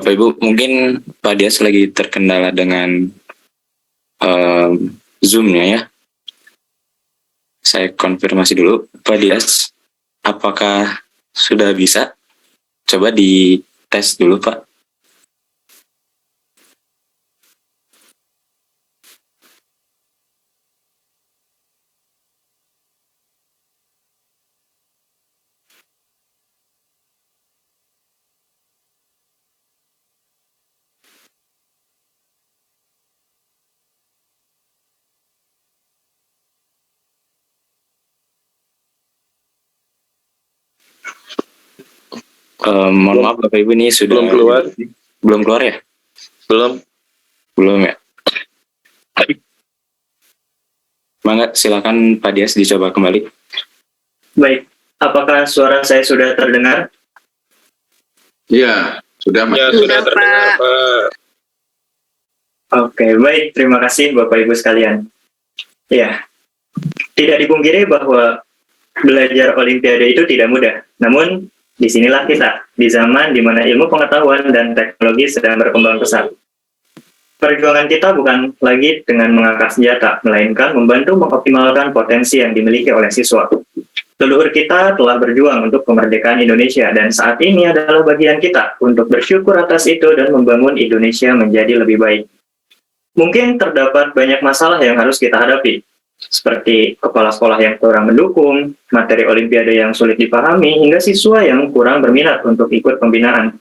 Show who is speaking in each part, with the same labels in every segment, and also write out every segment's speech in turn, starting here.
Speaker 1: Bapak Ibu, mungkin Pak Dias lagi terkendala dengan Zoom-nya ya. Saya konfirmasi dulu, Pak Dias, apakah sudah bisa? Coba dites dulu, Pak. Mohon maaf Bapak Ibu, ini sudah belum keluar ya? Belum ya. Mangga, silakan Pak Dias dicoba kembali.
Speaker 2: Baik, apakah suara saya sudah terdengar?
Speaker 3: Ya, sudah terdengar, Pak.
Speaker 2: Oke, baik, terima kasih Bapak Ibu sekalian. Ya, tidak dipungkiri bahwa belajar Olimpiade itu tidak mudah. Namun, disinilah kita, di zaman di mana ilmu pengetahuan dan teknologi sedang berkembang pesat. Perjuangan kita bukan lagi dengan mengangkat senjata, melainkan membantu mengoptimalkan potensi yang dimiliki oleh siswa. Leluhur kita telah berjuang untuk kemerdekaan Indonesia, dan saat ini adalah bagian kita untuk bersyukur atas itu dan membangun Indonesia menjadi lebih baik. Mungkin terdapat banyak masalah yang harus kita hadapi, seperti kepala sekolah yang kurang mendukung, materi Olimpiade yang sulit dipahami, hingga siswa yang kurang berminat untuk ikut pembinaan.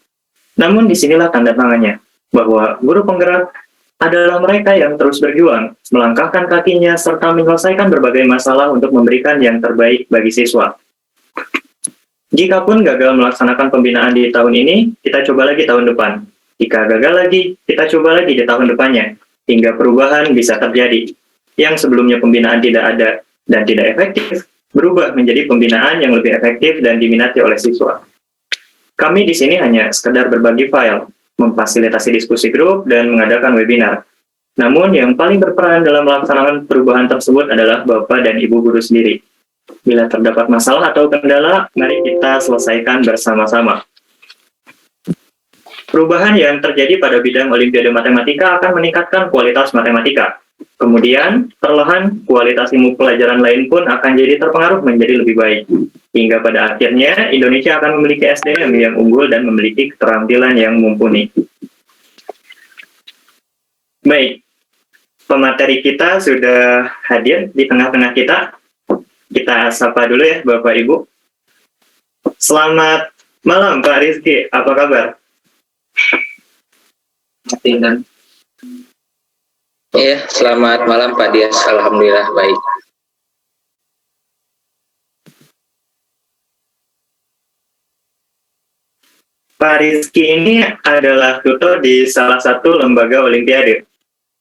Speaker 2: Namun disinilah tanda tangannya, bahwa guru penggerak adalah mereka yang terus berjuang, melangkahkan kakinya, serta menyelesaikan berbagai masalah untuk memberikan yang terbaik bagi siswa. Jikapun gagal melaksanakan pembinaan di tahun ini, kita coba lagi tahun depan. Jika gagal lagi, kita coba lagi di tahun depannya, hingga perubahan bisa terjadi. Yang sebelumnya pembinaan tidak ada dan tidak efektif, berubah menjadi pembinaan yang lebih efektif dan diminati oleh siswa. Kami di sini hanya sekedar berbagi file, memfasilitasi diskusi grup, dan mengadakan webinar. Namun yang paling berperan dalam melaksanakan perubahan tersebut adalah Bapak dan Ibu guru sendiri. Bila terdapat masalah atau kendala, mari kita selesaikan bersama-sama. Perubahan yang terjadi pada bidang Olimpiade Matematika akan meningkatkan kualitas matematika. Kemudian, perlahan kualitas ilmu pelajaran lain pun akan jadi terpengaruh menjadi lebih baik. Hingga pada akhirnya, Indonesia akan memiliki SDM yang unggul dan memiliki keterampilan yang mumpuni. Baik, pemateri kita sudah hadir di tengah-tengah kita. Kita sapa dulu ya Bapak Ibu. Selamat malam Pak Rizky, apa kabar?
Speaker 4: Iya, selamat malam Pak Dias. Alhamdulillah baik.
Speaker 2: Pak Rizky ini adalah tutor di salah satu lembaga Olimpiade.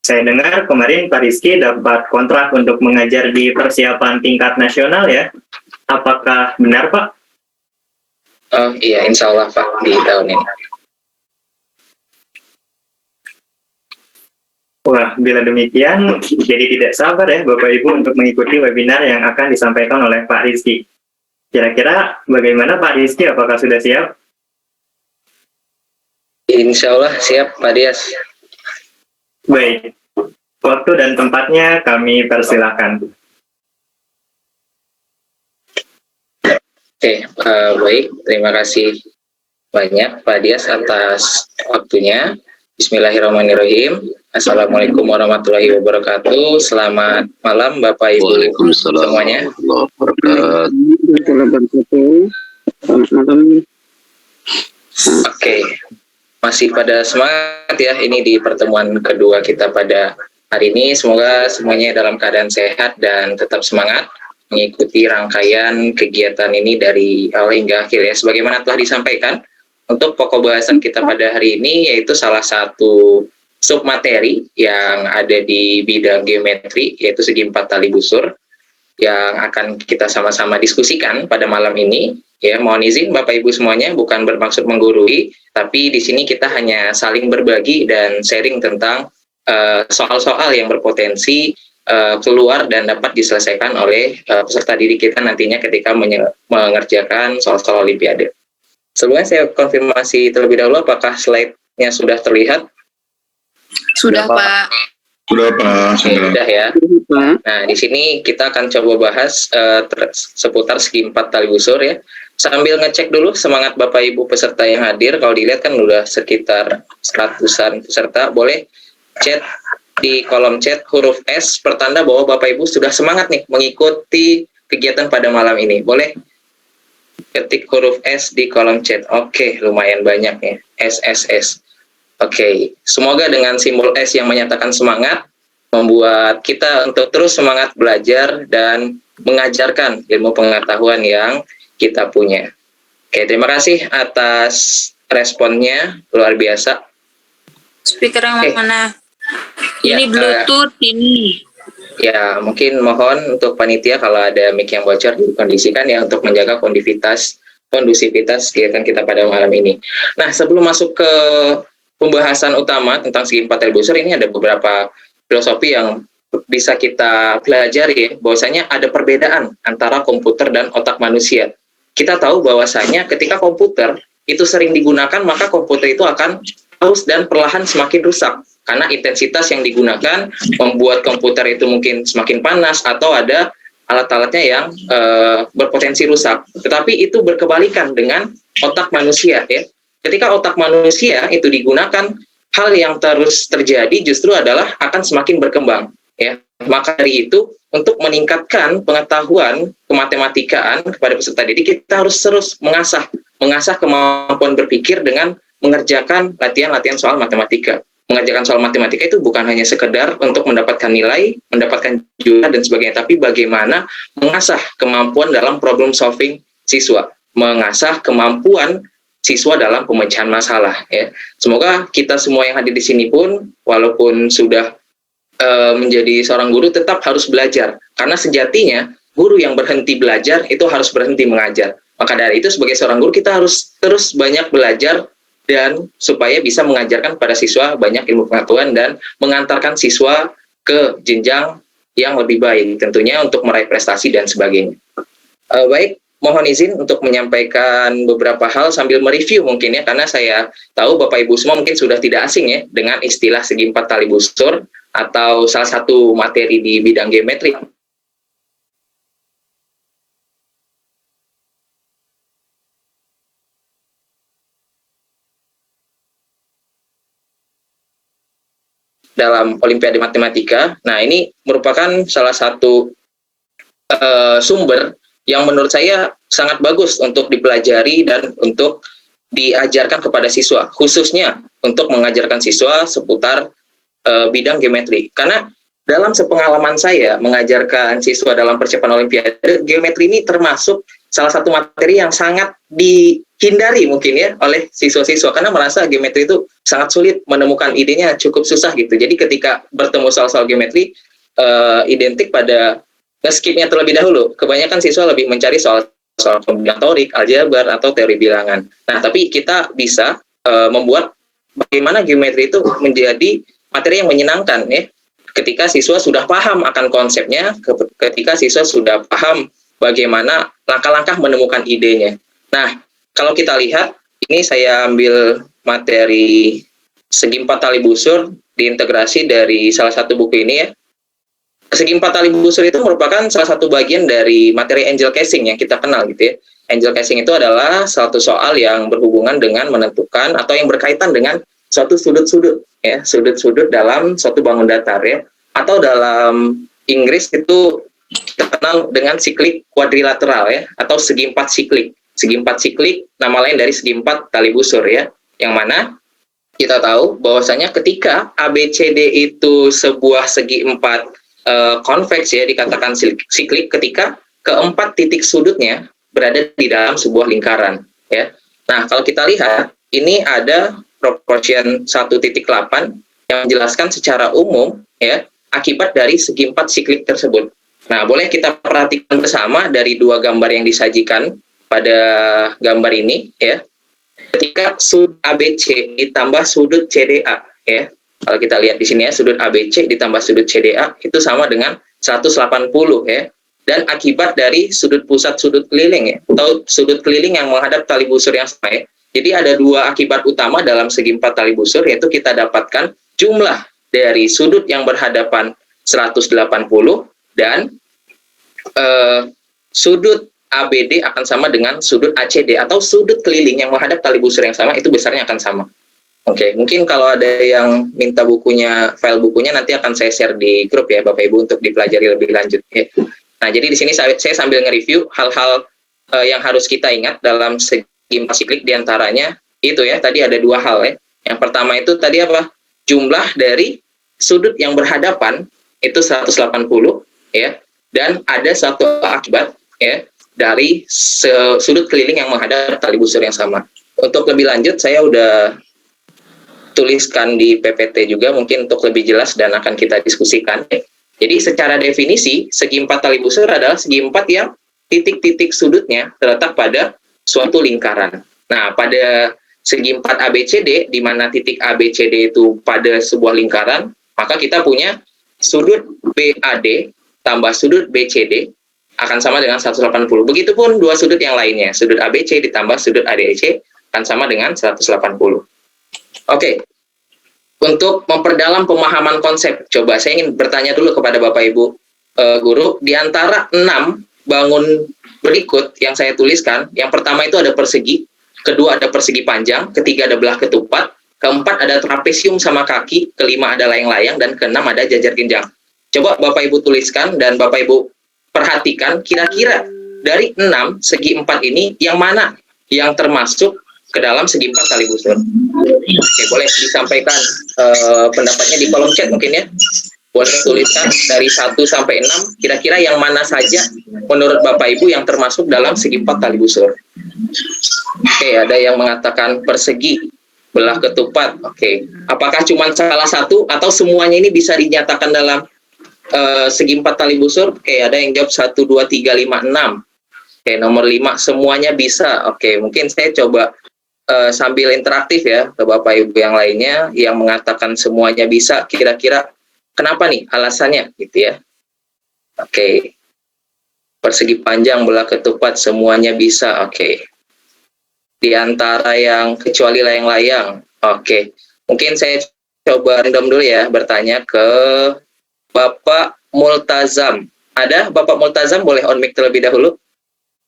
Speaker 2: Saya dengar kemarin Pak Rizky dapat kontrak untuk mengajar di persiapan tingkat nasional ya. Apakah benar Pak?
Speaker 4: Oh iya, insya Allah Pak, di tahun ini.
Speaker 2: Wah, bila demikian, jadi tidak sabar ya Bapak Ibu untuk mengikuti webinar yang akan disampaikan oleh Pak Rizky. Kira-kira bagaimana Pak Rizky, apakah sudah siap?
Speaker 4: Insya Allah siap Pak Dias.
Speaker 2: Baik, waktu dan tempatnya kami persilahkan.
Speaker 4: Oke, baik, terima kasih banyak Pak Dias atas waktunya. Bismillahirrahmanirrahim. Assalamualaikum warahmatullahi wabarakatuh. Selamat malam Bapak Ibu semuanya. Oke, masih pada semangat ya, ini di pertemuan kedua kita pada hari ini. Semoga semuanya dalam keadaan sehat dan tetap semangat mengikuti rangkaian kegiatan ini dari awal hingga akhir ya. Sebagaimana telah disampaikan, untuk pokok bahasan kita pada hari ini yaitu salah satu submateri yang ada di bidang geometri, yaitu segi 4 tali busur, yang akan kita sama-sama diskusikan pada malam ini. Ya, mohon izin Bapak Ibu semuanya, bukan bermaksud menggurui, tapi di sini kita hanya saling berbagi dan sharing tentang soal-soal yang berpotensi keluar dan dapat diselesaikan oleh peserta didik kita nantinya ketika mengerjakan soal-soal Olimpiade. Sebelumnya saya konfirmasi terlebih dahulu apakah slide slide-nya sudah terlihat?
Speaker 5: Sudah, Pak.
Speaker 3: Sudah, Pak.
Speaker 4: Oke, udah ya. Nah, di sini kita akan coba bahas seputar segi 4 tali busur ya. Sambil ngecek dulu semangat Bapak Ibu peserta yang hadir. Kalau dilihat kan udah sekitar 100-an peserta. Boleh chat di kolom chat huruf S pertanda bahwa Bapak Ibu sudah semangat nih mengikuti kegiatan pada malam ini. Boleh ketik huruf S di kolom chat. Oke, lumayan banyak ya. SSS. Oke, semoga dengan simbol S yang menyatakan semangat membuat kita untuk terus semangat belajar dan mengajarkan ilmu pengetahuan yang kita punya. Oke, terima kasih atas responnya, luar biasa.
Speaker 5: Speaker yang mana?
Speaker 4: Ya,
Speaker 5: Ini Bluetooth ini.
Speaker 4: Ya, mungkin mohon untuk panitia kalau ada mic yang bocor dikondisikan ya untuk menjaga kondusivitas kegiatan kita pada malam ini. Nah, sebelum masuk ke pembahasan utama tentang segi 4 tali busur, ini ada beberapa filosofi yang bisa kita pelajari, bahwasanya ada perbedaan antara komputer dan otak manusia. Kita tahu bahwasanya ketika komputer itu sering digunakan, maka komputer itu akan terus dan perlahan semakin rusak. Karena intensitas yang digunakan membuat komputer itu mungkin semakin panas atau ada alat-alatnya yang berpotensi rusak. Tetapi itu berkebalikan dengan otak manusia ya. Ketika otak manusia itu digunakan, hal yang terus terjadi justru adalah akan semakin berkembang ya. Maka dari itu untuk meningkatkan pengetahuan kematematikaan kepada peserta didik, kita harus terus mengasah kemampuan berpikir dengan mengerjakan latihan-latihan soal matematika. Mengerjakan soal matematika itu bukan hanya sekedar untuk mendapatkan nilai, mendapatkan juara dan sebagainya, tapi bagaimana mengasah kemampuan dalam problem solving siswa, mengasah kemampuan siswa dalam pemecahan masalah ya. Semoga kita semua yang hadir di sini pun walaupun sudah menjadi seorang guru tetap harus belajar, karena sejatinya guru yang berhenti belajar itu harus berhenti mengajar. Maka dari itu sebagai seorang guru kita harus terus banyak belajar dan supaya bisa mengajarkan pada siswa banyak ilmu pengetahuan dan mengantarkan siswa ke jenjang yang lebih baik tentunya untuk meraih prestasi dan sebagainya. Baik, mohon izin untuk menyampaikan beberapa hal sambil mereview mungkin ya, karena saya tahu Bapak Ibu semua mungkin sudah tidak asing ya dengan istilah segi 4 tali busur atau salah satu materi di bidang geometri. Dalam Olimpiade Matematika. Nah, ini merupakan salah satu sumber yang menurut saya sangat bagus untuk dipelajari dan untuk diajarkan kepada siswa, khususnya untuk mengajarkan siswa seputar bidang geometri. Karena dalam sepengalaman saya mengajarkan siswa dalam persiapan Olimpiade, geometri ini termasuk salah satu materi yang sangat dihindari mungkin ya oleh siswa-siswa, karena merasa geometri itu sangat sulit, menemukan idenya cukup susah gitu. Jadi ketika bertemu soal-soal geometri, identik pada nge-skipnya terlebih dahulu. Kebanyakan siswa lebih mencari soal kombinatorik, aljabar, atau teori bilangan. Nah, tapi kita bisa membuat bagaimana geometri itu menjadi materi yang menyenangkan ya. Ketika siswa sudah paham akan konsepnya, ketika siswa sudah paham bagaimana langkah-langkah menemukan idenya. Nah, kalau kita lihat, ini saya ambil materi segi 4 tali busur diintegrasi dari salah satu buku ini ya. Segi 4 tali busur itu merupakan salah satu bagian dari materi angel casing yang kita kenal gitu ya. Angel casing itu adalah suatu soal yang berhubungan dengan menentukan atau yang berkaitan dengan suatu sudut-sudut ya, sudut-sudut dalam suatu bangun datar ya. Atau dalam Inggris itu kita kenal dengan siklik kuadrilateral ya, atau segi 4 siklik. Segi 4 siklik nama lain dari segi 4 tali busur ya. Yang mana kita tahu bahwasanya ketika ABCD itu sebuah segi 4 konveks ya, dikatakan siklik ketika keempat titik sudutnya berada di dalam sebuah lingkaran ya. Nah, kalau kita lihat ini ada proportion 1.8 yang menjelaskan secara umum ya akibat dari segi 4 siklik tersebut. Nah, boleh kita perhatikan bersama dari dua gambar yang disajikan pada gambar ini ya. Ketika sudut ABC ditambah sudut CDA ya. Kalau kita lihat di sini ya, sudut ABC ditambah sudut CDA itu sama dengan 180 ya. Dan akibat dari sudut pusat sudut keliling ya, atau sudut keliling yang menghadap tali busur yang sama ya. Jadi ada dua akibat utama dalam segi 4 tali busur, yaitu kita dapatkan jumlah dari sudut yang berhadapan 180 dan sudut ABD akan sama dengan sudut ACD atau sudut keliling yang menghadap tali busur yang sama, itu besarnya akan sama. Oke, mungkin kalau ada yang minta bukunya, file bukunya nanti akan saya share di grup ya Bapak Ibu untuk dipelajari lebih lanjut. Ya. Nah, jadi di sini saya sambil nge-review hal-hal yang harus kita ingat dalam segi siklik, diantaranya itu ya, tadi ada dua hal ya. Yang pertama itu tadi apa? Jumlah dari sudut yang berhadapan itu 180 ya, dan ada satu akibat ya dari sudut keliling yang menghadap tali busur yang sama. Untuk lebih lanjut saya udah tuliskan di PPT juga mungkin untuk lebih jelas dan akan kita diskusikan. Jadi secara definisi segi 4 tali busur adalah segi 4 yang titik-titik sudutnya terletak pada suatu lingkaran. Nah, pada segi 4 ABCD di mana titik ABCD itu pada sebuah lingkaran, maka kita punya sudut BAD tambah sudut BCD akan sama dengan 180. Begitupun dua sudut yang lainnya, sudut ABC ditambah sudut ADC akan sama dengan 180. Oke, untuk memperdalam pemahaman konsep, coba saya ingin bertanya dulu kepada Bapak Ibu guru, di antara 6 bangun berikut yang saya tuliskan, yang pertama itu ada persegi, kedua ada persegi panjang, ketiga ada belah ketupat, keempat ada trapesium sama kaki, kelima ada layang-layang, dan keenam ada jajar genjang. Coba Bapak Ibu tuliskan dan Bapak Ibu perhatikan kira-kira dari 6 segi 4 ini yang mana yang termasuk ke dalam segi 4 tali busur. Oke, boleh disampaikan pendapatnya di kolom chat mungkin ya. Boleh tuliskan dari 1 sampai 6, kira-kira yang mana saja menurut Bapak Ibu yang termasuk dalam segi 4 tali busur. Oke, ada yang mengatakan persegi, belah ketupat. Oke, apakah cuma salah satu atau semuanya ini bisa dinyatakan dalam segi 4 tali busur? Oke, ada yang jawab 1, 2, 3, 5, 6. Oke, nomor 5 semuanya bisa. Oke, mungkin saya coba sambil interaktif ya ke Bapak Ibu yang lainnya yang mengatakan semuanya bisa, kira-kira kenapa nih alasannya gitu ya. Oke, persegi panjang, belah ketupat semuanya bisa. Oke, di antara yang kecuali layang-layang. Oke, mungkin saya coba random dulu ya bertanya ke Bapak Multazam. Ada Bapak Multazam, boleh on mic terlebih dahulu.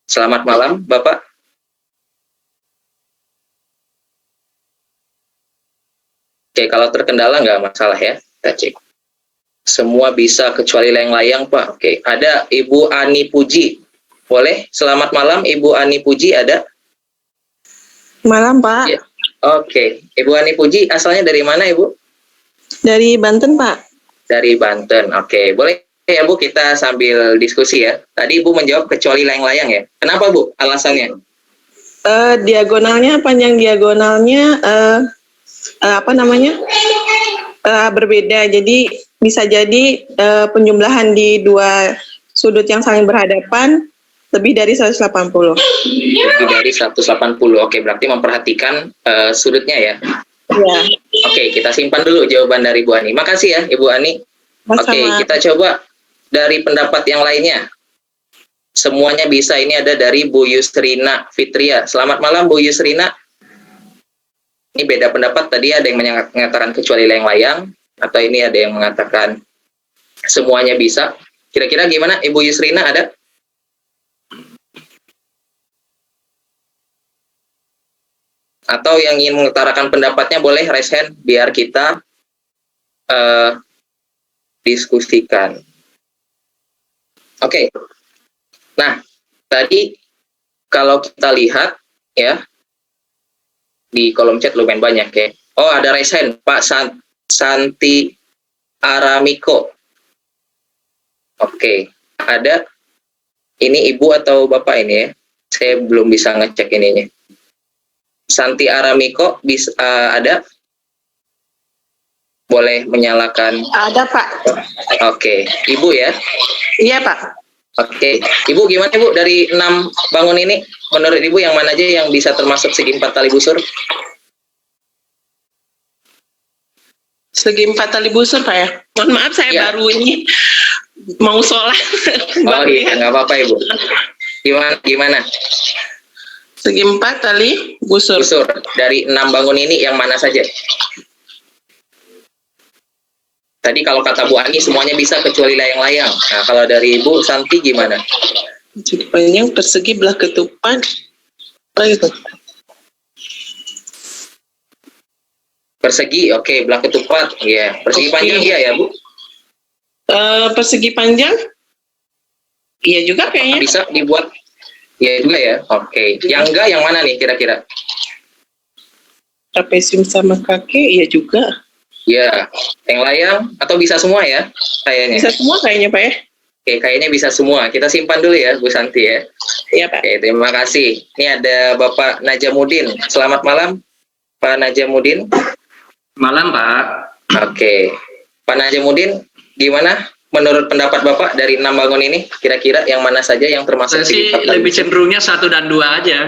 Speaker 4: Selamat malam Bapak. Oke, kalau terkendala nggak masalah ya, kita cek. Semua bisa kecuali layang-layang Pak. Oke, ada Ibu Ani Puji. Boleh, selamat malam Ibu Ani Puji, ada?
Speaker 6: Malam Pak.
Speaker 4: Ya. Oke, Ibu Ani Puji asalnya dari mana Ibu?
Speaker 6: Dari Banten Pak.
Speaker 4: Dari Banten, oke. Boleh ya Bu, kita sambil diskusi ya. Tadi Ibu menjawab kecuali layang-layang ya. Kenapa Bu alasannya?
Speaker 6: Diagonalnya, panjang diagonalnya berbeda, jadi bisa jadi penjumlahan di dua sudut yang saling berhadapan lebih dari 180.
Speaker 4: Lebih dari 180, oke, berarti memperhatikan sudutnya ya.
Speaker 6: Ya.
Speaker 4: Oke, kita simpan dulu jawaban dari Bu Ani. Makasih ya Ibu Ani. Oke, kita coba dari pendapat yang lainnya. Semuanya bisa, ini ada dari Bu Yusrina Fitria. Selamat malam Bu Yusrina. Ini beda pendapat, tadi ada yang mengatakan kecuali layang-layang, atau ini ada yang mengatakan semuanya bisa. Kira-kira gimana Ibu Yusrina, ada? Atau yang ingin mengutarakan pendapatnya boleh raise hand biar kita diskusikan. Oke. Nah, tadi kalau kita lihat ya, di kolom chat lumayan banyak ya. Oh, ada raise hand, Pak Santi Aramiko. Oke, ada. Ini Ibu atau Bapak ini ya? Saya belum bisa ngecek ininya. Santi Aramiko, bisa ada? Boleh menyalakan?
Speaker 6: Ada Pak.
Speaker 4: Oke, Ibu ya?
Speaker 6: Iya Pak.
Speaker 4: Oke, Ibu gimana Ibu dari 6 bangun ini? Menurut Ibu yang mana aja yang bisa termasuk segi 4 tali busur?
Speaker 6: Segi 4 tali busur Pak ya. Mohon maaf saya
Speaker 4: Ya.
Speaker 6: baru ini mau sholat.
Speaker 4: Oh iya, nggak apa-apa Ibu. Gimana?
Speaker 6: Segi 4 tali busur.
Speaker 4: Busur. Dari 6 bangun ini yang mana saja? Tadi kalau kata Bu Ani semuanya bisa kecuali layang-layang. Nah, kalau dari Bu Santi gimana?
Speaker 6: Segi panjang, persegi, belah ketupat. Apa itu?
Speaker 4: Persegi, oke, belah ketupat. Iya, persegi
Speaker 6: Oke.
Speaker 4: panjang iya ya, Bu?
Speaker 6: Persegi panjang? Iya juga kayaknya.
Speaker 4: Bisa dibuat iya juga ya. Oke. Yang enggak yang mana nih kira-kira?
Speaker 6: Trapesium sama kaki, iya juga.
Speaker 4: Iya, yang layang atau bisa semua ya kayaknya.
Speaker 6: Bisa semua kayaknya Pak ya.
Speaker 4: Oke, kayaknya bisa semua. Kita simpan dulu ya, Bu Santi ya.
Speaker 6: Iya Pak.
Speaker 4: Oke, terima kasih. Ini ada Bapak Najamuddin. Selamat malam, Pak Najamuddin.
Speaker 7: Malam, Pak.
Speaker 4: Oke, Pak Najamuddin, gimana menurut pendapat Bapak dari 6 bangun ini? Kira-kira yang mana saja yang termasuk
Speaker 7: Saya sih
Speaker 4: segi fakta?
Speaker 7: lebih cenderungnya 1 dan 2 aja.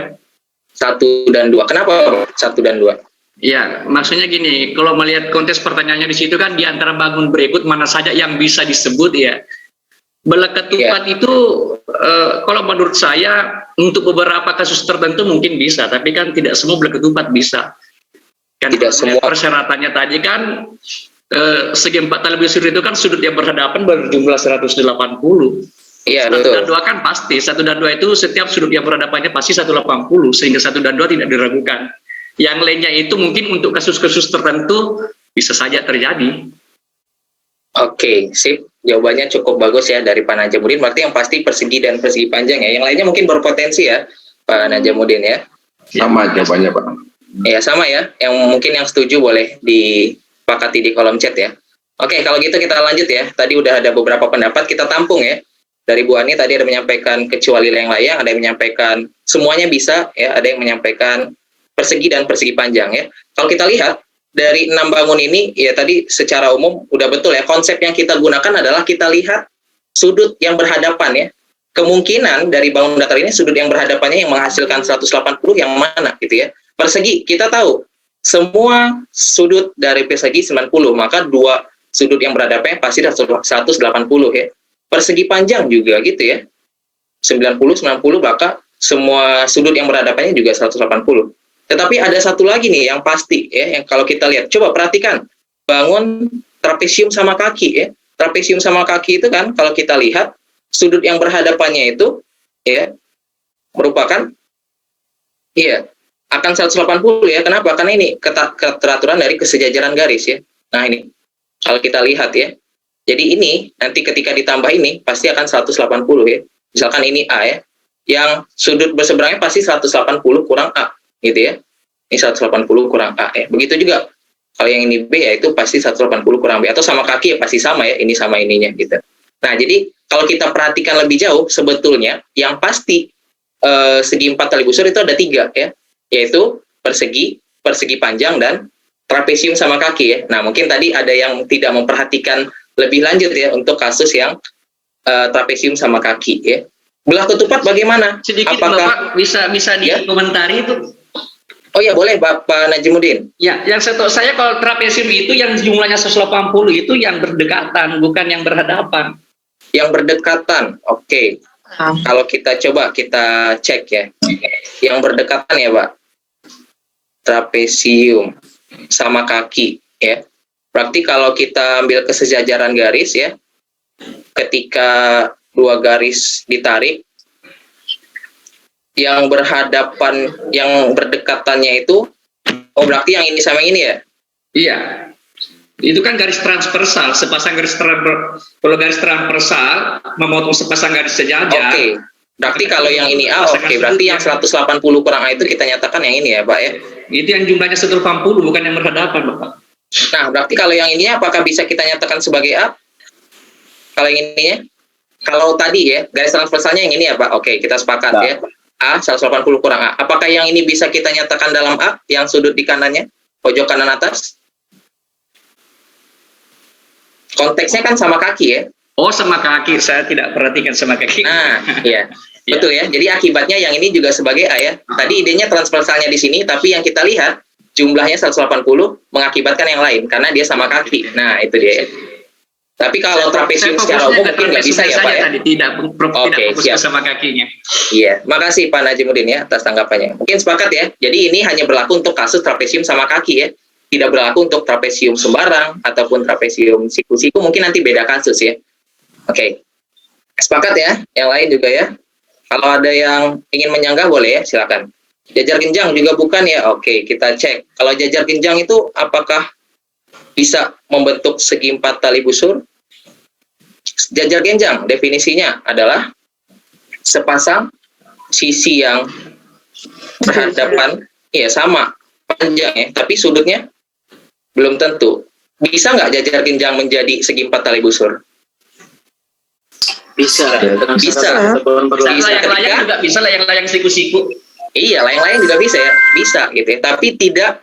Speaker 4: 1 dan 2. Kenapa 1 dan 2?
Speaker 7: Ya, maksudnya gini, kalau melihat konteks pertanyaannya di situ kan di antara bangun berikut mana saja yang bisa disebut ya. Belah ketupat itu kalau menurut saya untuk beberapa kasus tertentu mungkin bisa, tapi kan tidak semua belah ketupat bisa. Kan
Speaker 4: Tidak semua.
Speaker 7: persyaratannya tadi kan segi 4 tali busur itu kan sudut yang berhadapan berjumlah 180.
Speaker 4: Iya,
Speaker 7: 1 dan
Speaker 4: betul.
Speaker 7: 2 kan pasti, 1 dan 2 itu setiap sudut yang berhadapannya pasti 180, sehingga 1 dan 2 tidak diragukan. Yang lainnya itu mungkin untuk kasus-kasus tertentu bisa saja terjadi.
Speaker 4: Oke, sip. Jawabannya cukup bagus ya dari Pak Najamuddin. Berarti yang pasti persegi dan persegi panjang ya. Yang lainnya mungkin berpotensi ya, Pak Najamuddin ya.
Speaker 3: Sama jawabannya, Pak.
Speaker 4: Ya, sama ya. Yang mungkin yang setuju boleh disepakati di kolom chat ya. Oke, kalau gitu kita lanjut ya. Tadi udah ada beberapa pendapat, kita tampung ya. Dari Bu Ani tadi ada menyampaikan kecuali layang-layang, ada yang menyampaikan semuanya bisa ya, ada yang menyampaikan persegi dan persegi panjang ya. Kalau kita lihat dari 6 bangun ini ya tadi secara umum udah betul ya, konsep yang kita gunakan adalah kita lihat sudut yang berhadapan ya. Kemungkinan dari bangun datar ini sudut yang berhadapannya yang menghasilkan 180 yang mana gitu ya. Persegi kita tahu semua sudut dari persegi 90, maka 2 sudut yang berhadapannya pasti 180 ya. Persegi panjang juga gitu ya. 90 maka semua sudut yang berhadapannya juga 180. Tetapi ada satu lagi nih yang pasti ya, yang kalau kita lihat, coba perhatikan bangun trapesium sama kaki ya. Trapesium sama kaki itu kan kalau kita lihat sudut yang berhadapannya itu ya merupakan akan 180 ya. Kenapa? Karena ini keteraturan dari kesejajaran garis ya. Nah, ini kalau kita lihat ya. Jadi ini nanti ketika ditambah ini pasti akan 180 ya. Misalkan ini A ya. Yang sudut berseberangnya pasti 180 kurang A gitu ya. Ini 180 kurang A ya. Begitu juga kalau yang ini B ya itu pasti 180 kurang B, atau sama kaki ya pasti sama ya, ini sama ininya gitu. Nah, jadi kalau kita perhatikan lebih jauh sebetulnya yang pasti segi 4 tali busur itu ada 3 ya, yaitu persegi, persegi panjang, dan trapesium sama kaki ya. Nah, mungkin tadi ada yang tidak memperhatikan lebih lanjut ya untuk kasus yang trapesium sama kaki ya. Belah ketupat bagaimana?
Speaker 7: Sedikit
Speaker 4: Apakah
Speaker 7: Bapak bisa
Speaker 4: Ya?
Speaker 7: dikomentari itu.
Speaker 4: Oh ya, boleh Bapak Najamuddin.
Speaker 7: Ya, yang setahu saya kalau trapesium itu yang jumlahnya 180 itu yang berdekatan, bukan yang berhadapan.
Speaker 4: Yang berdekatan, oke. Kalau kita coba kita cek ya. Yang berdekatan ya Pak. Trapesium sama kaki ya. Berarti kalau kita ambil kesejajaran garis ya, ketika 2 garis ditarik, yang berhadapan, yang berdekatannya itu, oh berarti yang ini sama yang ini ya?
Speaker 7: Iya. Itu kan garis transversal, sepasang garis kalau garis transversal memotong sepasang garis sejajar.
Speaker 4: Oke. Berarti kalau yang ini A, oke. Berarti yang 180 kurang A itu kita nyatakan yang ini ya, Pak ya?
Speaker 7: Itu yang jumlahnya 180, bukan yang berhadapan, Bapak.
Speaker 4: Nah, berarti kalau yang ininya apakah bisa kita nyatakan sebagai A? Kalau yang ininya? Kalau tadi ya, garis transversalnya yang ini ya, Pak? Oke, kita sepakat ya. A, 180 kurang A. Apakah yang ini bisa kita nyatakan dalam A, yang sudut di kanannya, pojok kanan atas? Konteksnya kan sama kaki ya?
Speaker 7: Oh, sama kaki. Saya tidak perhatikan sama kaki.
Speaker 4: Nah, iya. Betul ya. Jadi akibatnya yang ini juga sebagai A ya. Tadi idenya transversalnya di sini, tapi yang kita lihat jumlahnya 180 mengakibatkan yang lain karena dia sama kaki. Nah, itu dia ya. Tapi kalau trapesium
Speaker 7: Saya
Speaker 4: secara
Speaker 7: fokusnya
Speaker 4: umum
Speaker 7: ke
Speaker 4: mungkin nggak bisa
Speaker 7: trapesiumnya
Speaker 4: ya Pak
Speaker 7: saja
Speaker 4: ya?
Speaker 7: tadi, tidak
Speaker 4: Oke,
Speaker 7: fokus
Speaker 4: siap.
Speaker 7: sama kakinya.
Speaker 4: Iya, makasih Pak Najimuddin ya atas tanggapannya. Mungkin sepakat ya. Jadi ini hanya berlaku untuk kasus trapesium sama kaki ya. Tidak berlaku untuk trapesium sembarang ataupun trapesium siku-siku, mungkin nanti beda kasus ya. Oke. Sepakat ya. Yang lain juga ya. Kalau ada yang ingin menyanggah boleh ya, silakan. Jajar genjang juga bukan ya. Oke, kita cek. Kalau jajar genjang itu apakah bisa membentuk segi 4 tali busur? Jajar genjang definisinya adalah sepasang sisi yang berhadapan, ya sama panjang ya, tapi sudutnya belum tentu. Bisa nggak jajar genjang menjadi segi 4 tali busur?
Speaker 1: Bisa.
Speaker 4: Bisa.
Speaker 7: Layang-layang juga bisa, layang-layang siku-siku.
Speaker 4: Iya, layang-layang juga bisa ya, bisa gitu ya. Tapi tidak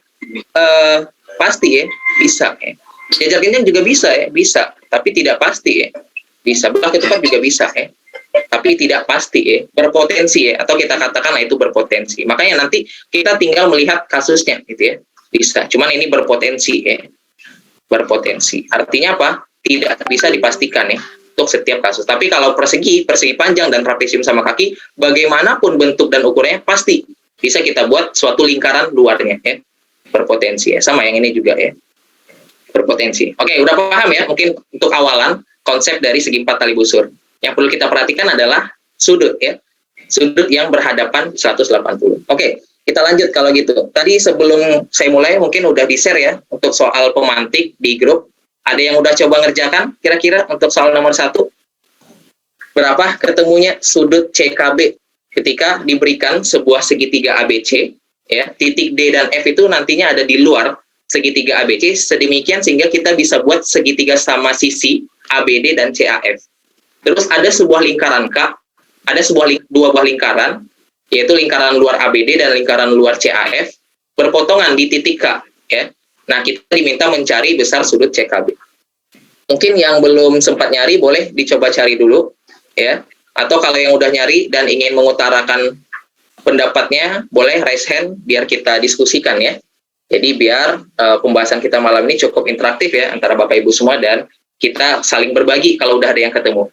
Speaker 4: pasti ya, bisa ya. Jajar genjang juga bisa ya, bisa. Tapi tidak pasti ya. Bisa, belah ketupat juga bisa ya. Tapi tidak pasti ya, berpotensi ya, atau kita katakanlah itu berpotensi. Makanya nanti kita tinggal melihat kasusnya gitu ya. Bisa, cuman ini berpotensi ya. Berpotensi. Artinya apa? Tidak bisa dipastikan ya untuk setiap kasus. Tapi kalau persegi panjang dan trapesium sama kaki, bagaimanapun bentuk dan ukurannya pasti bisa kita buat suatu lingkaran luarnya ya. Berpotensi ya. Sama yang ini juga ya. Berpotensi. Oke, udah paham ya? Mungkin untuk awalan konsep dari segi 4 tali busur. Yang perlu kita perhatikan adalah sudut ya. Sudut yang berhadapan 180. Oke, kita lanjut kalau gitu. Tadi sebelum saya mulai mungkin udah di-share ya untuk soal pemantik di grup. Ada yang udah coba ngerjakan kira-kira untuk soal nomor 1? Berapa ketemunya sudut CKB ketika diberikan sebuah segitiga ABC ya. Titik D dan F itu nantinya ada di luar segitiga ABC sedemikian sehingga kita bisa buat segitiga sama sisi ABD dan CAF. Terus ada sebuah lingkaran K, ada dua buah lingkaran, yaitu lingkaran luar ABD dan lingkaran luar CAF, berpotongan di titik K. Ya. Nah, kita diminta mencari besar sudut CKB. Mungkin yang belum sempat nyari, boleh dicoba cari dulu. Ya. Atau kalau yang udah nyari dan ingin mengutarakan pendapatnya, boleh raise hand biar kita diskusikan ya. Jadi biar pembahasan kita malam ini cukup interaktif ya, antara Bapak Ibu semua dan kita saling berbagi kalau udah ada yang ketemu.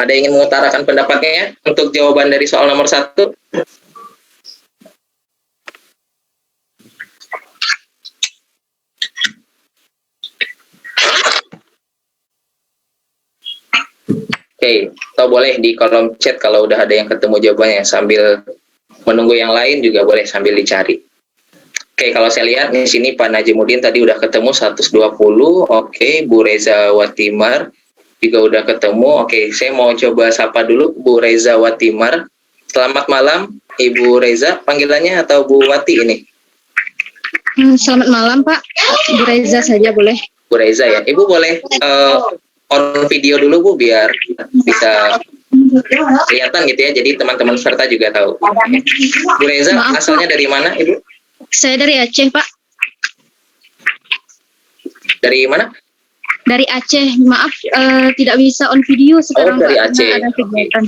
Speaker 4: Ada yang ingin mengutarakan pendapatnya ya, untuk jawaban dari soal nomor 1? Oke, atau boleh di kolom chat kalau udah ada yang ketemu jawabannya, sambil menunggu yang lain juga boleh sambil dicari. Oke, kalau saya lihat di sini Pak Najimuddin tadi udah ketemu 120. Oke, Bu Reza Watimar juga udah ketemu. Oke, saya mau coba sapa dulu Bu Reza Watimar. Selamat malam Ibu Reza, panggilannya atau Bu Wati ini?
Speaker 8: Selamat malam Pak, Bu Reza saja boleh.
Speaker 4: Bu Reza ya, Ibu boleh on video dulu Bu biar bisa kelihatan gitu ya, jadi teman-teman peserta juga tahu. Bu Reza,
Speaker 8: Maaf,
Speaker 4: asalnya dari mana Ibu?
Speaker 8: Saya dari Aceh Pak.
Speaker 4: Dari mana?
Speaker 8: Dari Aceh, maaf tidak bisa on video sekarang
Speaker 4: dari
Speaker 8: Pak,
Speaker 4: Aceh.
Speaker 8: karena ada kegiatan.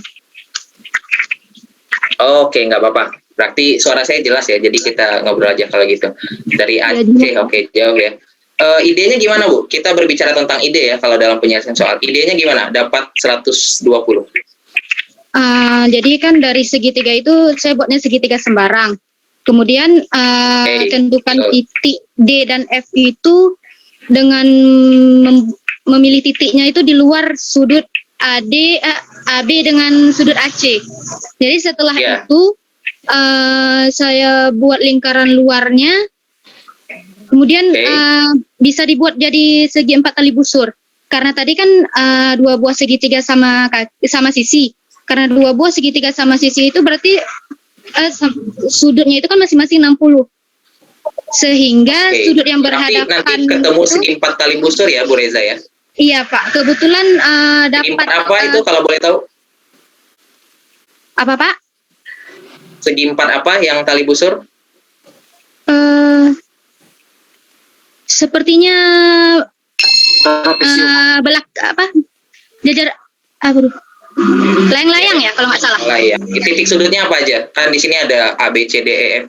Speaker 4: Oke, nggak apa-apa. Berarti suara saya jelas ya, jadi kita ngobrol aja kalau gitu. Dari Aceh, oke, jauh ya. Idenya gimana Bu? Kita berbicara tentang ide ya, kalau dalam penyelesaian soal. Idenya gimana? Dapat 120.
Speaker 8: Jadi kan dari segitiga itu saya buatnya segitiga sembarang. Kemudian tentukan titik D dan F itu dengan memilih titiknya itu di luar sudut AB dengan sudut AC. Jadi setelah itu saya buat lingkaran luarnya, kemudian bisa dibuat jadi segi 4 tali busur. Karena tadi kan 2 buah segitiga sama sisi. Karena 2 buah segitiga sama sisi itu berarti sudutnya itu kan masing-masing 60. Sehingga sudut yang berhadapan
Speaker 4: nanti ketemu segi 4 tali busur ya Bu Reza ya?
Speaker 8: Iya Pak, kebetulan dapat
Speaker 4: apa itu kalau boleh tahu?
Speaker 8: Apa Pak?
Speaker 4: Segi 4 apa yang tali busur?
Speaker 8: Sepertinya belak apa? Jajar layang-layang ya kalau nggak salah.
Speaker 4: Layang. Titik sudutnya apa aja? Kan di sini ada A, B, C, D, E, F.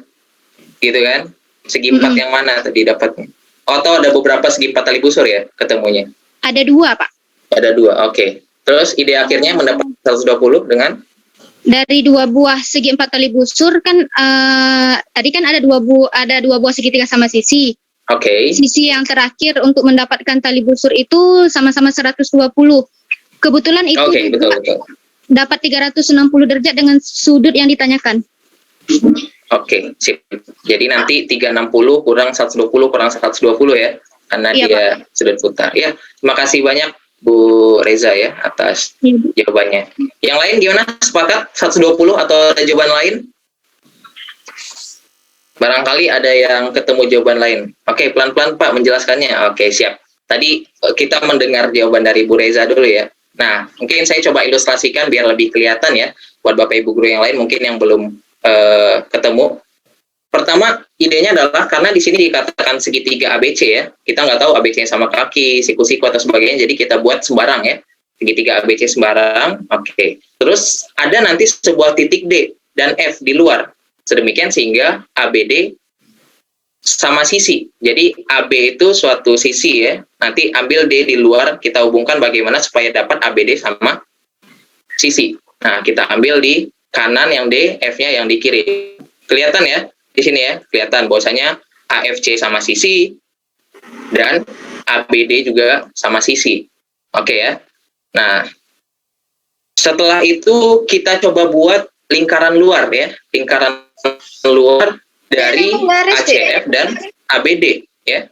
Speaker 4: Gitu kan? Segi 4 yang mana tadi dapatnya? Atau ada beberapa segi 4 tali busur ya ketemunya?
Speaker 8: Ada 2, Pak.
Speaker 4: Ada 2, oke. Terus ide akhirnya mendapat 120 dengan?
Speaker 8: Dari 2 buah segi 4 tali busur kan tadi kan ada 2 buah segitiga sama sisi.
Speaker 4: Oke.
Speaker 8: Sisi yang terakhir untuk mendapatkan tali busur itu sama-sama 120. Kebetulan itu
Speaker 4: Oke,
Speaker 8: juga
Speaker 4: betul.
Speaker 8: dapat 360 derajat dengan sudut yang ditanyakan.
Speaker 4: Oke, sip. Jadi nanti 360 kurang 120 kurang 120 ya, karena
Speaker 8: Iya,
Speaker 4: dia sudut putar. Ya, terima kasih banyak Bu Reza ya atas
Speaker 8: Iya.
Speaker 4: jawabannya. Yang lain gimana? Sepakat 120 atau ada jawaban lain? Barangkali ada yang ketemu jawaban lain. Oke, pelan-pelan Pak menjelaskannya. Oke, siap. Tadi kita mendengar jawaban dari Bu Reza dulu ya. Nah, mungkin saya coba ilustrasikan biar lebih kelihatan ya buat Bapak Ibu guru yang lain mungkin yang belum ketemu. Pertama, idenya adalah karena di sini dikatakan segitiga ABC ya. Kita nggak tahu ABC sama kaki, siku-siku atau sebagainya, jadi kita buat sembarang ya. Segitiga ABC sembarang. Oke. Terus ada nanti sebuah titik D dan F di luar. Sedemikian sehingga ABD sama sisi. Jadi AB itu suatu sisi ya. Nanti ambil D di luar, kita hubungkan bagaimana supaya dapat ABD sama sisi. Nah, kita ambil di kanan yang D, F-nya yang di kiri. Kelihatan ya? Di sini ya, kelihatan bahwasanya AFC sama sisi dan ABD juga sama sisi. Oke ya. Nah, setelah itu kita coba buat lingkaran luar ya. Lingkaran luar dari ACF dan ABD ya.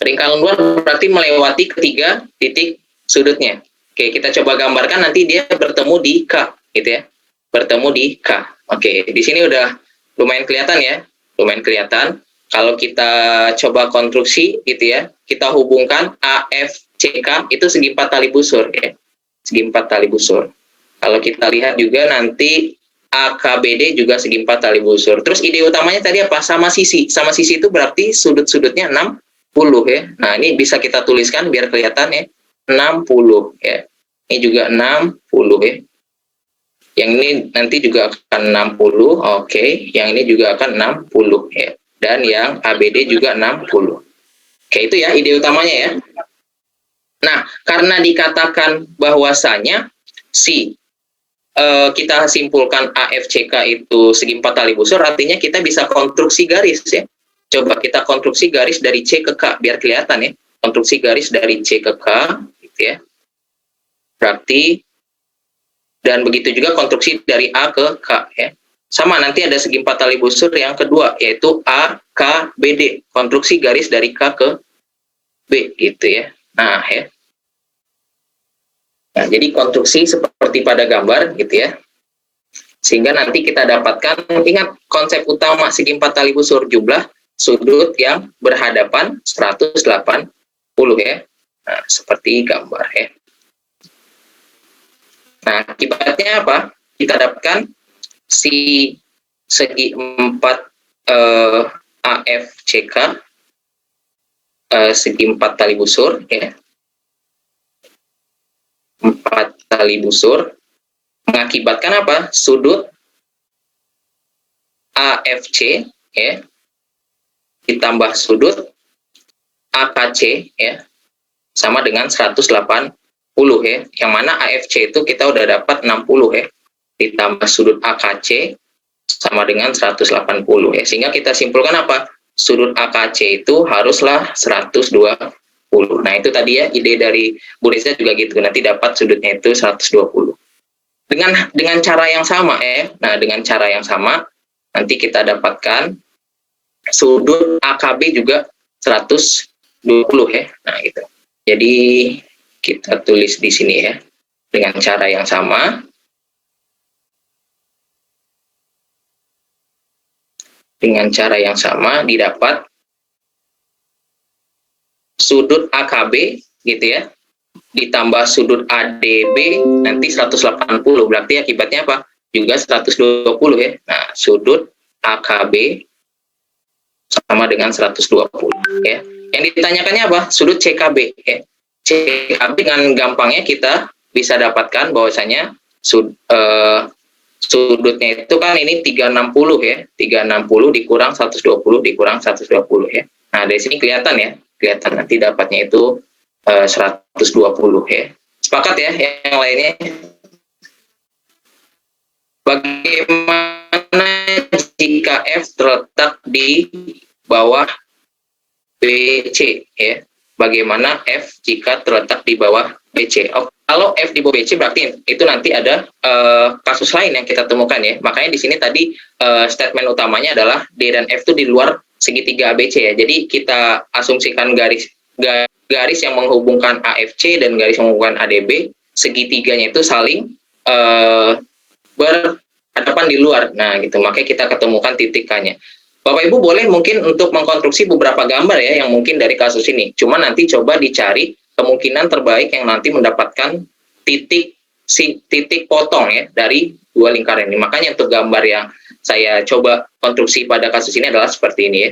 Speaker 4: Lingkaran luar berarti melewati ketiga titik sudutnya. Oke, kita coba gambarkan nanti dia bertemu di K gitu ya. Bertemu di K. Oke, di sini udah lumayan kelihatan ya. Lumayan kelihatan. Kalau kita coba konstruksi gitu ya, kita hubungkan AFCK itu segi 4 tali busur ya. Segi 4 tali busur. Kalau kita lihat juga nanti AKBD juga segi 4 tali busur. Terus ide utamanya tadi apa? Sama sisi. Sama sisi itu berarti sudut-sudutnya 60 ya. Nah, ini bisa kita tuliskan biar kelihatan ya. 60 ya. Ini juga 60 ya. Yang ini nanti juga akan 60. Oke. Yang ini juga akan 60 ya. Dan yang ABD juga 60. Oke, itu ya ide utamanya ya. Nah, karena dikatakan bahwasanya kita simpulkan AFCK itu segi 4 tali busur, artinya kita bisa konstruksi garis ya. Coba kita konstruksi garis dari C ke K biar kelihatan ya. Konstruksi garis dari C ke K gitu ya. Berarti dan begitu juga konstruksi dari A ke K ya. Sama nanti ada segi 4 tali busur yang kedua yaitu AKBD, konstruksi garis dari K ke B gitu ya. Nah ya. Nah, jadi konstruksi seperti pada gambar gitu ya. Sehingga nanti kita dapatkan, ingat konsep utama segi 4 tali busur, jumlah sudut yang berhadapan 180 ya. Nah, seperti gambar ya. Nah, akibatnya apa? Kita dapatkan si segi 4 AFCK segi 4 tali busur ya. 4 tali busur mengakibatkan apa? Sudut AFC ya ditambah sudut AKC ya sama dengan 180 ya. Yang mana AFC itu kita udah dapat 60 ya. Ditambah sudut AKC sama dengan 180 ya. Sehingga kita simpulkan apa? Sudut AKC itu haruslah 120. Nah, itu tadi ya ide dari Bu Reza juga gitu. Nanti dapat sudutnya itu 120. Dengan cara yang sama ya. Nah, dengan cara yang sama nanti kita dapatkan sudut AKB juga 120 ya. Nah, gitu. Jadi kita tulis di sini ya. Dengan cara yang sama. Dengan cara yang sama didapat sudut AKB gitu ya ditambah sudut ADB nanti 180, berarti akibatnya apa? Juga 120 ya. Nah, sudut AKB sama dengan 120 ya. Yang ditanyakannya apa? Sudut CKB ya. CKB dengan gampangnya kita bisa dapatkan bahwasanya sudutnya itu kan ini 360 ya. 360 dikurang 120 dikurang 120 ya. Nah, dari sini kelihatan ya. Kelihatan nanti dapatnya itu 120 ya. Sepakat ya yang lainnya? Bagaimana jika F terletak di bawah BC ya? Bagaimana F jika terletak di bawah BC? Oh, kalau F di bawah BC berarti itu nanti ada kasus lain yang kita temukan ya. Makanya di sini tadi statement utamanya adalah D dan F itu di luar segitiga ABC ya. Jadi kita asumsikan garis yang menghubungkan AFC dan garis yang menghubungkan ADB, segitiganya itu saling berhadapan di luar. Nah, gitu. Makanya kita ketemukan titik K-nya. Bapak Ibu boleh mungkin untuk mengkonstruksi beberapa gambar ya yang mungkin dari kasus ini. Cuma nanti coba dicari kemungkinan terbaik yang nanti mendapatkan titik potong ya dari dua lingkaran ini. Makanya untuk gambar yang saya coba konstruksi pada kasus ini adalah seperti ini ya.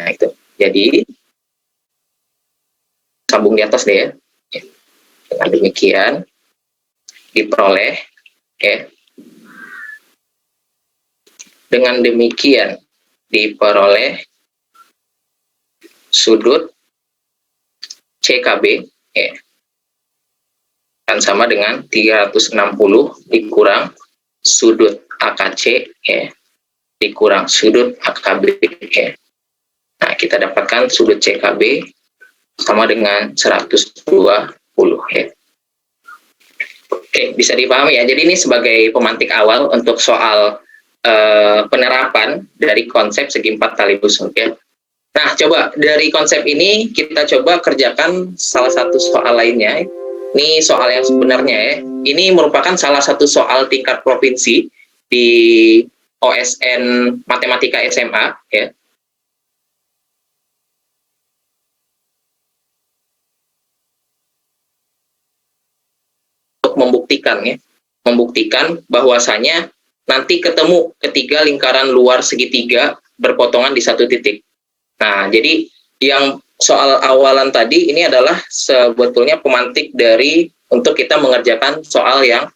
Speaker 4: Nah, itu. Jadi sambung di atas deh ya. Dengan demikian diperoleh ya. Dengan demikian diperoleh sudut CKB ya, kan sama dengan 360 dikurang sudut AKC ya, dikurang sudut AKB ya. Nah, kita dapatkan sudut CKB sama dengan 120 ya. Oke, bisa dipahami ya. Jadi ini sebagai pemantik awal untuk soal penerapan dari konsep segi empat tali busur ya. Nah, coba dari konsep ini kita coba kerjakan salah satu soal lainnya. Ini soal yang sebenarnya ya. Ini merupakan salah satu soal tingkat provinsi di OSN Matematika SMA ya. Untuk membuktikan bahwasanya nanti ketemu ketiga lingkaran luar segitiga berpotongan di satu titik. Nah, jadi yang soal awalan tadi ini adalah sebetulnya pemantik dari untuk kita mengerjakan soal yang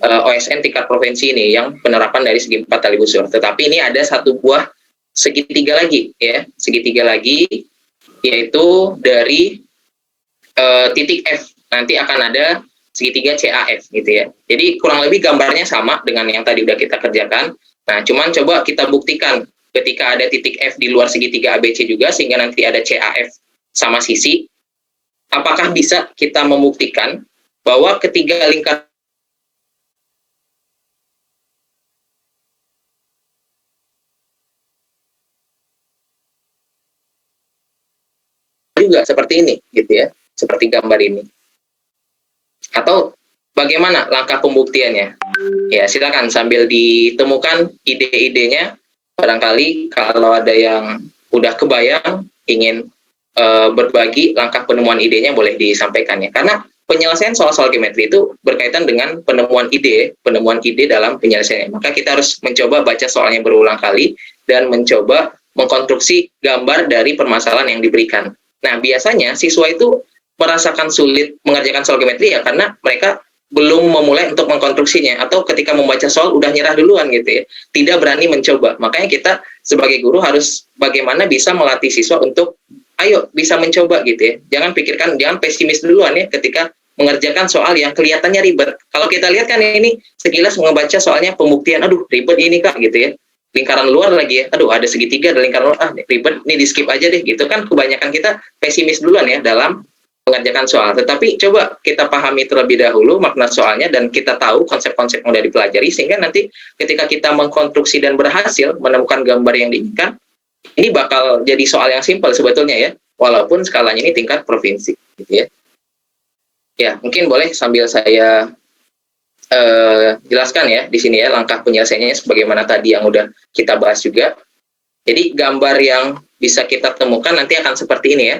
Speaker 4: OSN tingkat provinsi ini, yang penerapan dari segi empat tali busur. Tetapi ini ada satu buah segitiga lagi, ya, segitiga lagi, yaitu dari titik F. Nanti akan ada segitiga CAF gitu ya. Jadi kurang lebih gambarnya sama dengan yang tadi udah kita kerjakan. Nah, cuman coba kita buktikan ketika ada titik F di luar segitiga ABC juga, sehingga nanti ada CAF sama sisi. Apakah bisa kita membuktikan bahwa ketiga lingkaran juga seperti ini gitu ya, seperti gambar ini? Atau bagaimana langkah pembuktiannya? Ya, silakan sambil ditemukan ide-idenya. Barangkali kalau ada yang udah kebayang ingin berbagi langkah penemuan idenya, boleh disampaikan ya. Karena penyelesaian soal-soal geometri itu berkaitan dengan penemuan ide dalam penyelesaiannya. Maka kita harus mencoba baca soalnya berulang kali dan mencoba mengkonstruksi gambar dari permasalahan yang diberikan. Nah, biasanya siswa itu merasakan sulit mengerjakan soal geometri ya karena mereka belum memulai untuk mengkonstruksinya, atau ketika membaca soal udah nyerah duluan gitu ya, tidak berani mencoba. Makanya kita sebagai guru harus bagaimana bisa melatih siswa untuk ayo bisa mencoba gitu ya. Jangan pesimis duluan ya ketika mengerjakan soal yang kelihatannya ribet. Kalau kita lihat kan ini sekilas membaca soalnya pembuktian, aduh ribet ini Kak gitu ya. Lingkaran luar lagi ya, aduh ada segitiga, ada lingkaran luar, ribet, ini di skip aja deh gitu kan. Kebanyakan kita pesimis duluan ya dalam mengerjakan soal. Tetapi coba kita pahami terlebih dahulu makna soalnya dan kita tahu konsep-konsep yang sudah dipelajari, sehingga nanti ketika kita mengkonstruksi dan berhasil menemukan gambar yang diinginkan, ini bakal jadi soal yang simpel sebetulnya ya, walaupun skalanya ini tingkat provinsi gitu ya. Ya, mungkin boleh sambil saya jelaskan ya di sini ya langkah penyelesaiannya sebagaimana tadi yang udah kita bahas juga. Jadi gambar yang bisa kita temukan nanti akan seperti ini ya.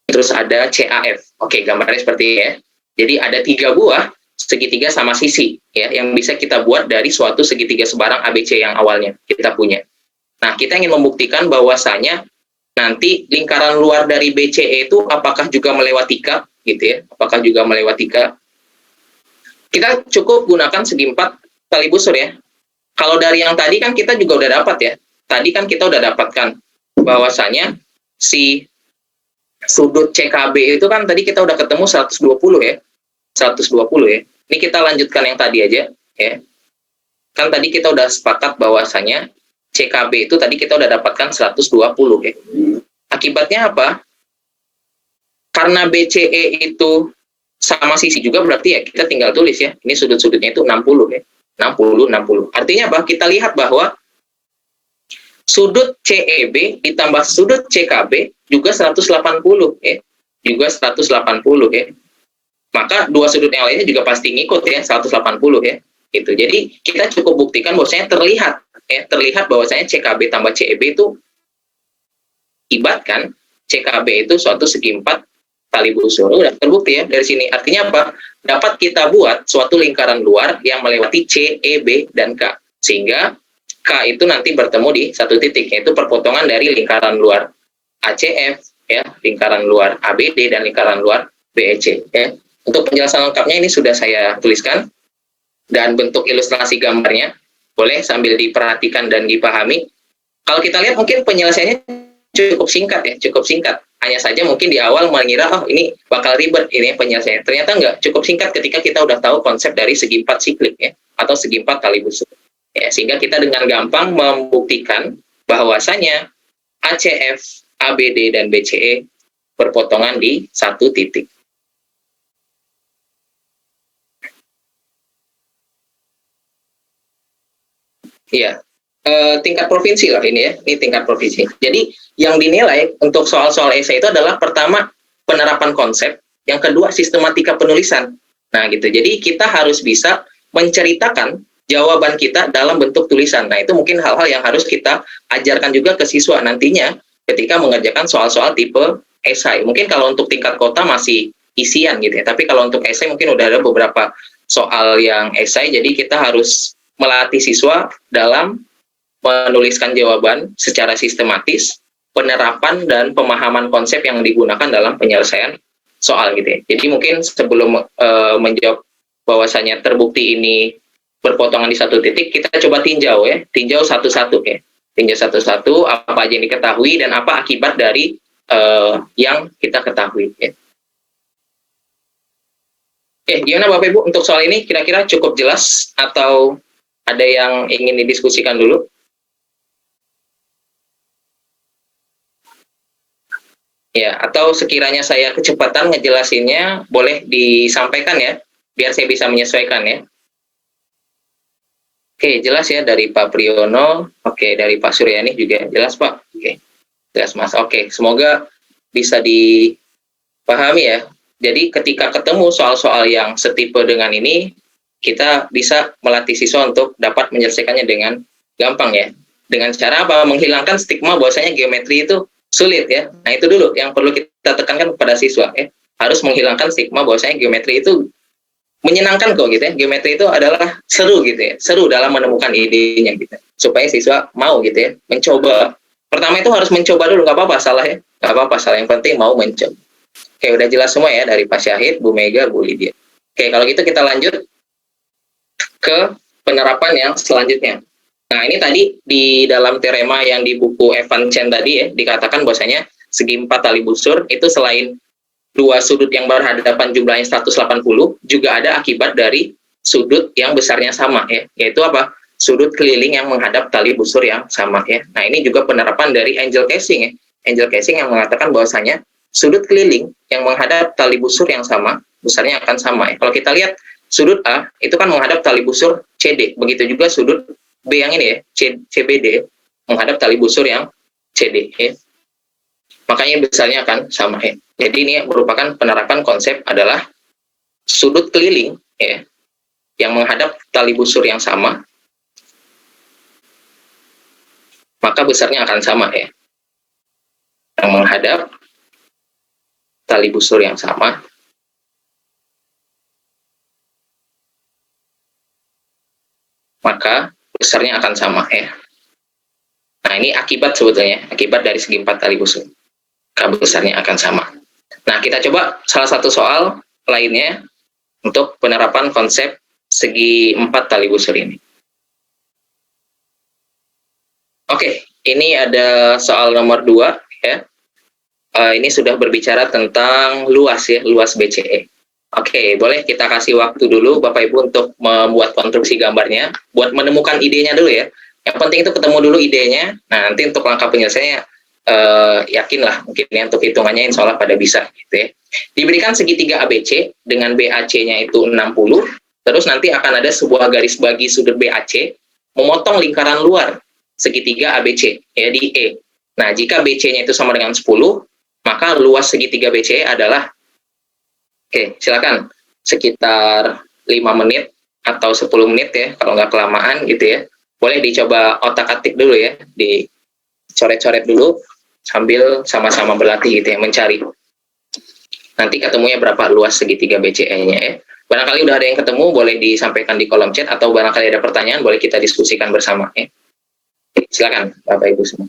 Speaker 4: Terus ada CAF. Oke, gambarnya seperti ini ya. Jadi ada 3 buah segitiga sama sisi ya yang bisa kita buat dari suatu segitiga sebarang ABC yang awalnya kita punya. Nah, kita ingin membuktikan bahwasanya nanti lingkaran luar dari BCE itu apakah juga melewati K gitu ya, apakah juga melewati K? Kita cukup gunakan segi 4 tali busur ya. Kalau dari yang tadi kan kita juga udah dapat ya. Tadi kan kita udah dapatkan bahwasanya si sudut CKB itu kan tadi kita udah ketemu 120 ya. 120 ya. Ini kita lanjutkan yang tadi aja ya. Kan tadi kita udah sepakat bahwasanya CKB itu tadi kita udah dapatkan 120 ya. Akibatnya apa? Karena BCE itu sama sisi juga berarti ya kita tinggal tulis ya. Ini sudut-sudutnya itu 60 ya. 60. Artinya apa? Kita lihat bahwa sudut CEB ditambah sudut CKB juga 180 ya. Juga 180 ya. Maka dua sudut yang lainnya juga pasti ngikut ya 180 ya. Gitu. Jadi kita cukup buktikan bahwasanya terlihat bahwasanya CKB tambah CEB itu akibat CKB itu suatu segi 4 tali busur. Udah terbukti ya dari sini. Artinya apa? Dapat kita buat suatu lingkaran luar yang melewati C, E, B, dan K. Sehingga K itu nanti bertemu di satu titik, yaitu perpotongan dari lingkaran luar ACF, ya, lingkaran luar ABD, dan lingkaran luar BEC. Ya. Untuk penjelasan lengkapnya ini sudah saya tuliskan, dan bentuk ilustrasi gambarnya boleh sambil diperhatikan dan dipahami. Kalau kita lihat mungkin penyelesaiannya cukup singkat ya, cukup singkat. Hanya saja mungkin di awal mengira, oh ini bakal ribet ini penyelesaiannya. Ternyata enggak, cukup singkat ketika kita udah tahu konsep dari segi 4 siklik ya, atau segi 4 tali busur. Ya, sehingga kita dengan gampang membuktikan bahwasanya ACF, ABD, dan BCE berpotongan di satu titik. Iya, tingkat provinsi lah ini ya, ini tingkat provinsi. Jadi yang dinilai untuk soal-soal esai itu adalah pertama penerapan konsep, yang kedua sistematika penulisan. Nah gitu, jadi kita harus bisa menceritakan jawaban kita dalam bentuk tulisan. Nah itu mungkin hal-hal yang harus kita ajarkan juga ke siswa nantinya ketika mengerjakan soal-soal tipe esai. Mungkin kalau untuk tingkat kota masih isian gitu ya, tapi kalau untuk esai mungkin udah ada beberapa soal yang esai, jadi kita harus melatih siswa dalam menuliskan jawaban secara sistematis, penerapan dan pemahaman konsep yang digunakan dalam penyelesaian soal gitu ya. Jadi mungkin sebelum menjawab bahwasanya terbukti ini berpotongan di satu titik, kita coba tinjau ya, tinjau satu-satu ya. Tinjau satu-satu apa aja yang diketahui dan apa akibat dari yang kita ketahui ya. Oke, gimana Bapak Ibu untuk soal ini kira-kira cukup jelas atau ada yang ingin didiskusikan dulu? Ya, atau sekiranya saya kecepatan ngejelasinnya, boleh disampaikan ya, biar saya bisa menyesuaikan ya. Oke, jelas ya dari Pak Priyono, oke, dari Pak Suryani juga jelas Pak, oke, jelas Mas, oke, semoga bisa dipahami ya. Jadi ketika ketemu soal-soal yang setipe dengan ini, kita bisa melatih siswa untuk dapat menyelesaikannya dengan gampang ya. Dengan cara apa? Menghilangkan stigma bahwasanya geometri itu sulit ya. Nah itu dulu yang perlu kita tekankan kepada siswa ya. Harus menghilangkan stigma bahwasanya geometri itu menyenangkan kok gitu ya. Geometri itu adalah seru gitu ya. Seru dalam menemukan idenya gitu. Supaya siswa mau gitu ya. Mencoba. Pertama itu harus mencoba dulu. Nggak apa-apa salah ya. Nggak apa-apa salah. Yang penting mau mencoba. Oke udah jelas semua ya dari Pak Syahid, Bu Mega, Bu Lydia. Oke kalau gitu kita lanjut ke penerapan yang selanjutnya. Nah, ini tadi di dalam teorema yang di buku Evan Chen tadi ya, dikatakan bahwasanya segi 4 tali busur itu selain dua sudut yang berhadapan jumlahnya 180, juga ada akibat dari sudut yang besarnya sama ya, yaitu apa? Sudut keliling yang menghadap tali busur yang sama ya. Nah, ini juga penerapan dari Angel Casing ya. Angel Casing yang mengatakan bahwasanya sudut keliling yang menghadap tali busur yang sama, besarnya akan sama ya. Kalau kita lihat sudut A itu kan menghadap tali busur CD, begitu juga sudut B yang ini ya, CBD menghadap tali busur yang CD ya. Makanya besarnya akan sama ya. Jadi ini merupakan penerapan konsep adalah sudut keliling ya yang menghadap tali busur yang sama, maka besarnya akan sama ya. Yang menghadap tali busur yang sama, maka besarnya akan sama ya. Nah ini akibat sebetulnya, akibat dari segi 4 tali busur, maka besarnya akan sama. Nah, kita coba salah satu soal lainnya untuk penerapan konsep segi 4 tali busur ini. Oke, ini ada soal nomor 2 ya. Ini sudah berbicara tentang luas ya, luas BCE. Oke, boleh kita kasih waktu dulu Bapak Ibu untuk membuat konstruksi gambarnya, buat menemukan idenya dulu ya. Yang penting itu ketemu dulu idenya. Nah, nanti untuk langkah penyelesaiannya yakinlah mungkin ya, untuk hitungannya insya Allah pada bisa gitu ya. Diberikan segitiga ABC dengan BAC-nya itu 60, terus nanti akan ada sebuah garis bagi sudut BAC memotong lingkaran luar segitiga ABC ya di E. Nah, jika BC-nya itu sama dengan 10, maka luas segitiga BCE adalah, oke, silakan sekitar 5 menit atau 10 menit ya, kalau nggak kelamaan gitu ya. Boleh dicoba otak-atik dulu ya, dicoret-coret dulu sambil sama-sama berlatih gitu ya, mencari. Nanti ketemunya berapa luas segitiga BCE-nya ya. Barangkali udah ada yang ketemu, boleh disampaikan di kolom chat, atau barangkali ada pertanyaan, boleh kita diskusikan bersama ya. Silakan Bapak Ibu semua.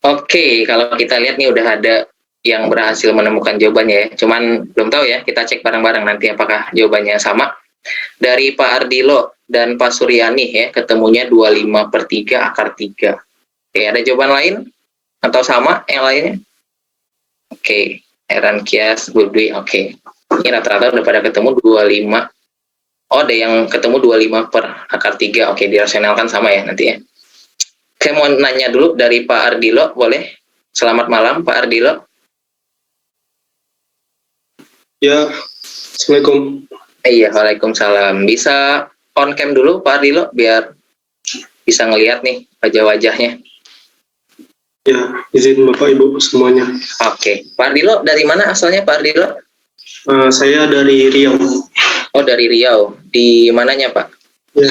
Speaker 4: Oke, kalau kita lihat nih udah ada yang berhasil menemukan jawabannya ya. Cuman belum tahu ya, kita cek bareng-bareng nanti apakah jawabannya sama. Dari Pak Ardilo dan Pak Suryani ya, ketemunya 25/3 akar 3. Oke, ada jawaban lain? Atau sama yang lainnya? Oke, Heran Kias, Budwi, oke. Ini rata-rata udah pada ketemu 25. Oh, ada yang ketemu 25 per akar 3. Oke, dirasionalkan sama ya nanti ya. Saya mau nanya dulu dari Pak Ardilo, boleh? Selamat malam, Pak Ardilo.
Speaker 9: Ya, Assalamualaikum.
Speaker 4: Iya, Waalaikumsalam. Bisa on cam dulu, Pak Ardilo, biar bisa ngelihat nih wajah-wajahnya.
Speaker 9: Ya, izin Bapak Ibu semuanya.
Speaker 4: Oke, Pak Ardilo dari mana asalnya, Pak Ardilo?
Speaker 9: Saya dari Riau.
Speaker 4: Oh, dari Riau. Di mananya, Pak?
Speaker 9: Ya,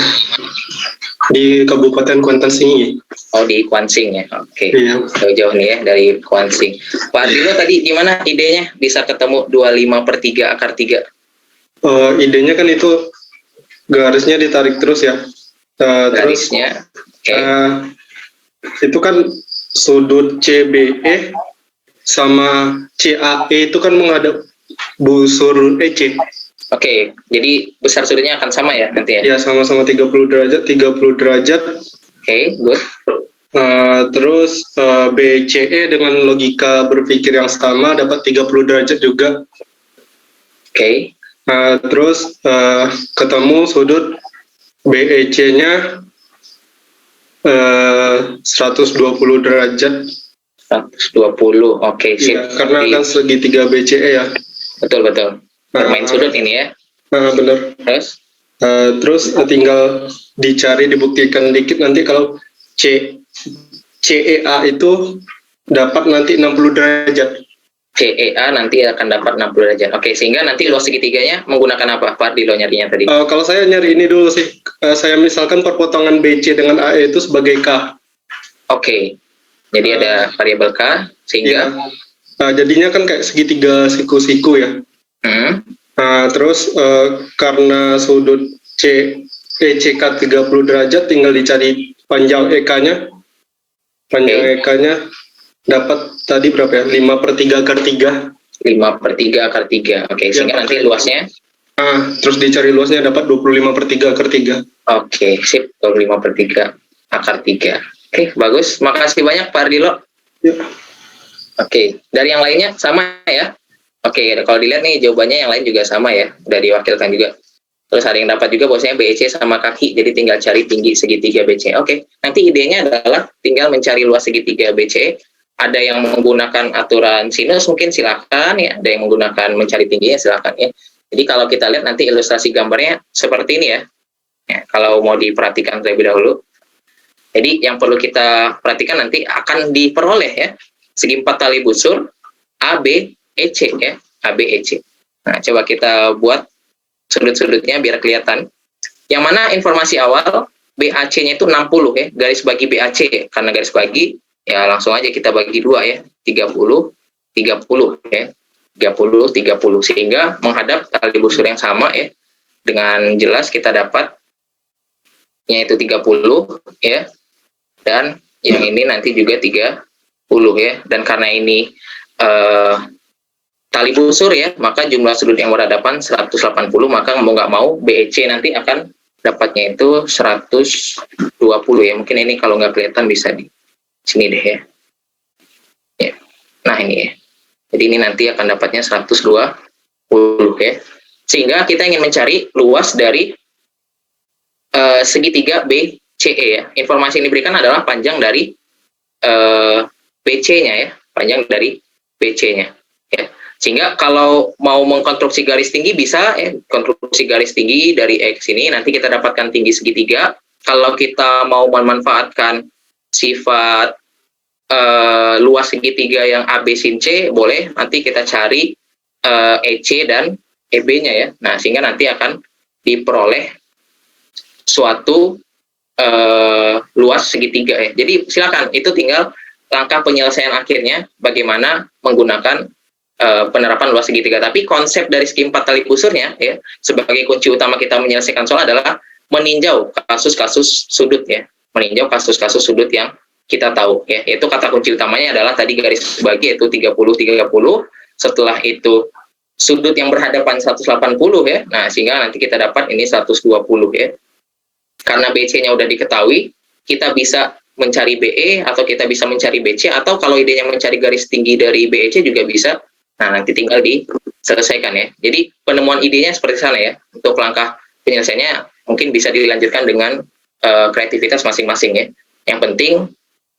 Speaker 9: di Kabupaten Kuantan Singi.
Speaker 4: Oh, di Kuansing ya. Oke.
Speaker 9: Iya.
Speaker 4: Jauh-jauh nih ya dari Kuansing. Pak Ardilo tadi gimana idenya bisa ketemu 25/3 akar 3?
Speaker 9: Idenya kan itu garisnya ditarik terus ya.
Speaker 4: Garisnya. Oke.
Speaker 9: Itu kan sudut CBE sama CAE itu kan menghadap busur EC.
Speaker 4: Oke, jadi besar sudutnya akan sama ya nanti ya?
Speaker 9: Ya, sama-sama 30 derajat.
Speaker 4: Oke, good.
Speaker 9: Terus BCE dengan logika berpikir yang sama dapat 30 derajat juga.
Speaker 4: Oke.
Speaker 9: Terus ketemu sudut BEC-nya 120 derajat.
Speaker 4: 120. Oke, sip.
Speaker 9: Ya, karena kan segitiga BCE ya.
Speaker 4: Betul. Bermain sudut ini ya.
Speaker 9: Benar.
Speaker 4: Terus?
Speaker 9: Terus tinggal dicari, dibuktikan dikit nanti kalau CEA itu dapat nanti 60 derajat.
Speaker 4: CEA nanti akan dapat 60 derajat. Oke, sehingga nanti luas segitiganya menggunakan apa? Pak Ardilo nyarinya tadi.
Speaker 9: Kalau saya nyari ini dulu sih. Saya misalkan perpotongan BC dengan AE itu sebagai K.
Speaker 4: Oke. Jadi ada variabel K, sehingga...
Speaker 9: jadinya kan kayak segitiga siku-siku ya. Terus karena sudut ECK 30 derajat, tinggal dicari panjang EK-nya. Panjang EK-nya dapat tadi berapa ya? 5/3 akar 3. 5/3 akar 3. Oke, sehingga nanti luasnya? Terus dicari luasnya dapat 25/3 akar 3.
Speaker 4: Oke, sip. 25/3 akar 3. Oke, bagus. Makasih banyak Pak Ardilo.
Speaker 9: Ya.
Speaker 4: Oke, dari yang lainnya sama ya? Oke, kalau dilihat nih jawabannya yang lain juga sama ya, udah diwakilkan juga. Terus ada yang dapat juga bahwasanya BEC sama kaki, jadi tinggal cari tinggi segitiga BC. Oke, nanti idenya adalah tinggal mencari luas segitiga BC. Ada yang menggunakan aturan sinus mungkin silakan ya, ada yang menggunakan mencari tingginya silakan ya. Jadi kalau kita lihat nanti ilustrasi gambarnya seperti ini ya. Kalau mau diperhatikan terlebih dahulu. Jadi yang perlu kita perhatikan nanti akan diperoleh ya, segi 4 tali busur AB EC ya, ABEC. Nah, coba kita buat sudut-sudutnya biar kelihatan. Yang mana informasi awal BAC-nya itu 60 ya, garis bagi BAC. Karena garis bagi ya langsung aja kita bagi 2 ya, 30 ya. 30 sehingga menghadap tali busur yang sama ya. Dengan jelas kita dapat yaitu 30 ya. Dan yang ini nanti juga 30 ya. Dan karena ini tali busur ya, maka jumlah sudut yang berhadapan 180, maka mau nggak mau BEC nanti akan dapatnya itu 120 ya. Mungkin ini kalau nggak kelihatan bisa di sini deh ya. Nah ini ya. Jadi ini nanti akan dapatnya 120 ya. Sehingga kita ingin mencari luas dari segitiga BCE ya. Informasi yang diberikan adalah panjang dari BC-nya ya, panjang dari BC-nya ya. Sehingga kalau mau mengkonstruksi garis tinggi bisa ya, konstruksi garis tinggi dari X ini nanti kita dapatkan tinggi segitiga. Kalau kita mau memanfaatkan sifat luas segitiga yang AB sin C, boleh nanti kita cari EC dan EB-nya ya. Nah, sehingga nanti akan diperoleh suatu luas segitiga ya. Jadi silakan, itu tinggal langkah penyelesaian akhirnya bagaimana menggunakan penerapan luas segitiga. Tapi konsep dari segi 4 tali busurnya ya, sebagai kunci utama kita menyelesaikan soal adalah meninjau kasus-kasus sudut ya, meninjau kasus-kasus sudut yang kita tahu ya. Itu kata kunci utamanya adalah tadi garis bagi yaitu 30. Setelah itu sudut yang berhadapan 180 ya. Nah, sehingga nanti kita dapat ini 120 ya. Karena BC-nya udah diketahui, kita bisa mencari BE atau kita bisa mencari BC, atau kalau idenya mencari garis tinggi dari BEC juga bisa. Nah, nanti tinggal diselesaikan ya. Jadi penemuan idenya seperti sana ya. Untuk langkah penyelesaiannya mungkin bisa dilanjutkan dengan kreativitas masing-masing ya. Yang penting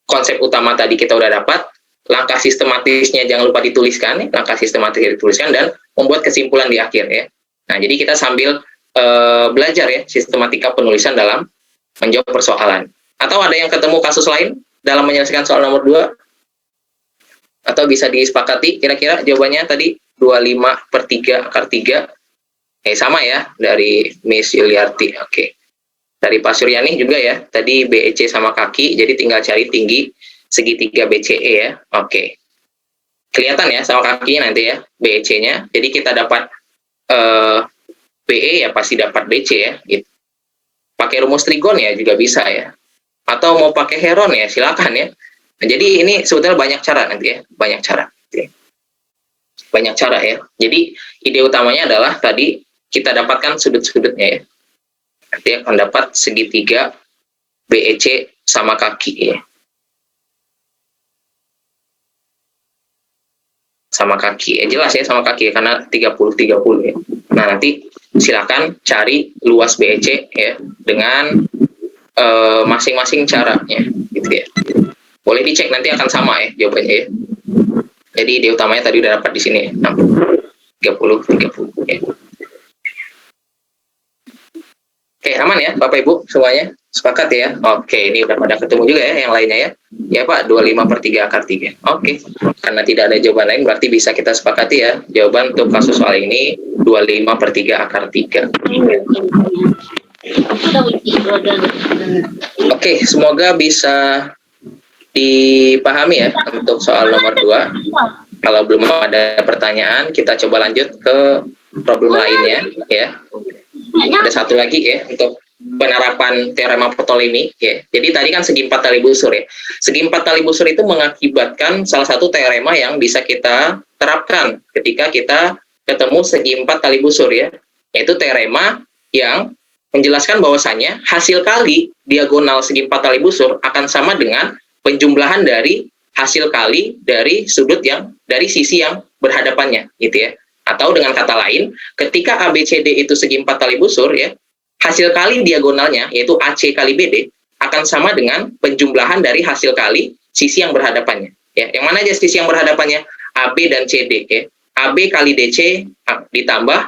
Speaker 4: konsep utama tadi kita udah dapat, langkah sistematisnya jangan lupa dituliskan ya. Langkah sistematis dituliskan dan membuat kesimpulan di akhir ya. Nah, jadi kita sambil belajar ya sistematika penulisan dalam menjawab persoalan. Atau ada yang ketemu kasus lain dalam menyelesaikan soal nomor 2? Atau bisa disepakati kira-kira jawabannya tadi 25/3 akar 3. Sama ya dari Miss Yuliarti. Oke. Dari Pak Suryani juga ya. Tadi BEC sama kaki, jadi tinggal cari tinggi segitiga BCE ya. Oke. Kelihatan ya sama kakinya nanti ya, BEC-nya. Jadi kita dapat BE ya pasti dapat BC ya. Gitu. Pakai rumus trigon ya juga bisa ya. Atau mau pakai heron ya silakan ya. Nah, jadi ini sebetulnya banyak cara nanti ya, banyak cara. Banyak cara ya. Jadi ide utamanya adalah tadi kita dapatkan sudut-sudutnya ya. Nanti akan dapat segitiga BEC sama kaki ya. Sama kaki. Jelas ya sama kaki ya, karena 30 ya. Nah, nanti silakan cari luas BEC ya dengan masing-masing caranya gitu ya. Boleh dicek nanti akan sama ya jawabannya ya. Jadi ide utamanya tadi udah dapat di sini ya. 30 30 ya. Oke, aman ya Bapak Ibu semuanya? Sepakat ya? Oke, ini udah pada ketemu juga ya yang lainnya ya. Ya Pak, 25/3 akar 3. Oke, karena tidak ada jawaban lain berarti bisa kita sepakati ya. Jawaban untuk kasus soal ini 25/3 akar 3. Oke, semoga bisa dipahami ya untuk soal nomor 2. Kalau belum ada pertanyaan, kita coba lanjut ke problem lainnya ya. Ada satu lagi ya untuk penerapan teorema Ptolemy ya. Jadi tadi kan segi 4 tali busur ya. Segi 4 tali busur itu mengakibatkan salah satu teorema yang bisa kita terapkan ketika kita ketemu segi 4 tali busur ya. Yaitu teorema yang menjelaskan bahwasannya hasil kali diagonal segi 4 tali busur akan sama dengan penjumlahan dari hasil kali dari sudut yang dari sisi yang berhadapannya gitu ya. Atau dengan kata lain, ketika ABCD itu segi 4 tali busur ya, hasil kali diagonalnya yaitu AC kali BD akan sama dengan penjumlahan dari hasil kali sisi yang berhadapannya. Ya, yang mana aja sisi yang berhadapannya? AB dan CD ya. AB kali DC ditambah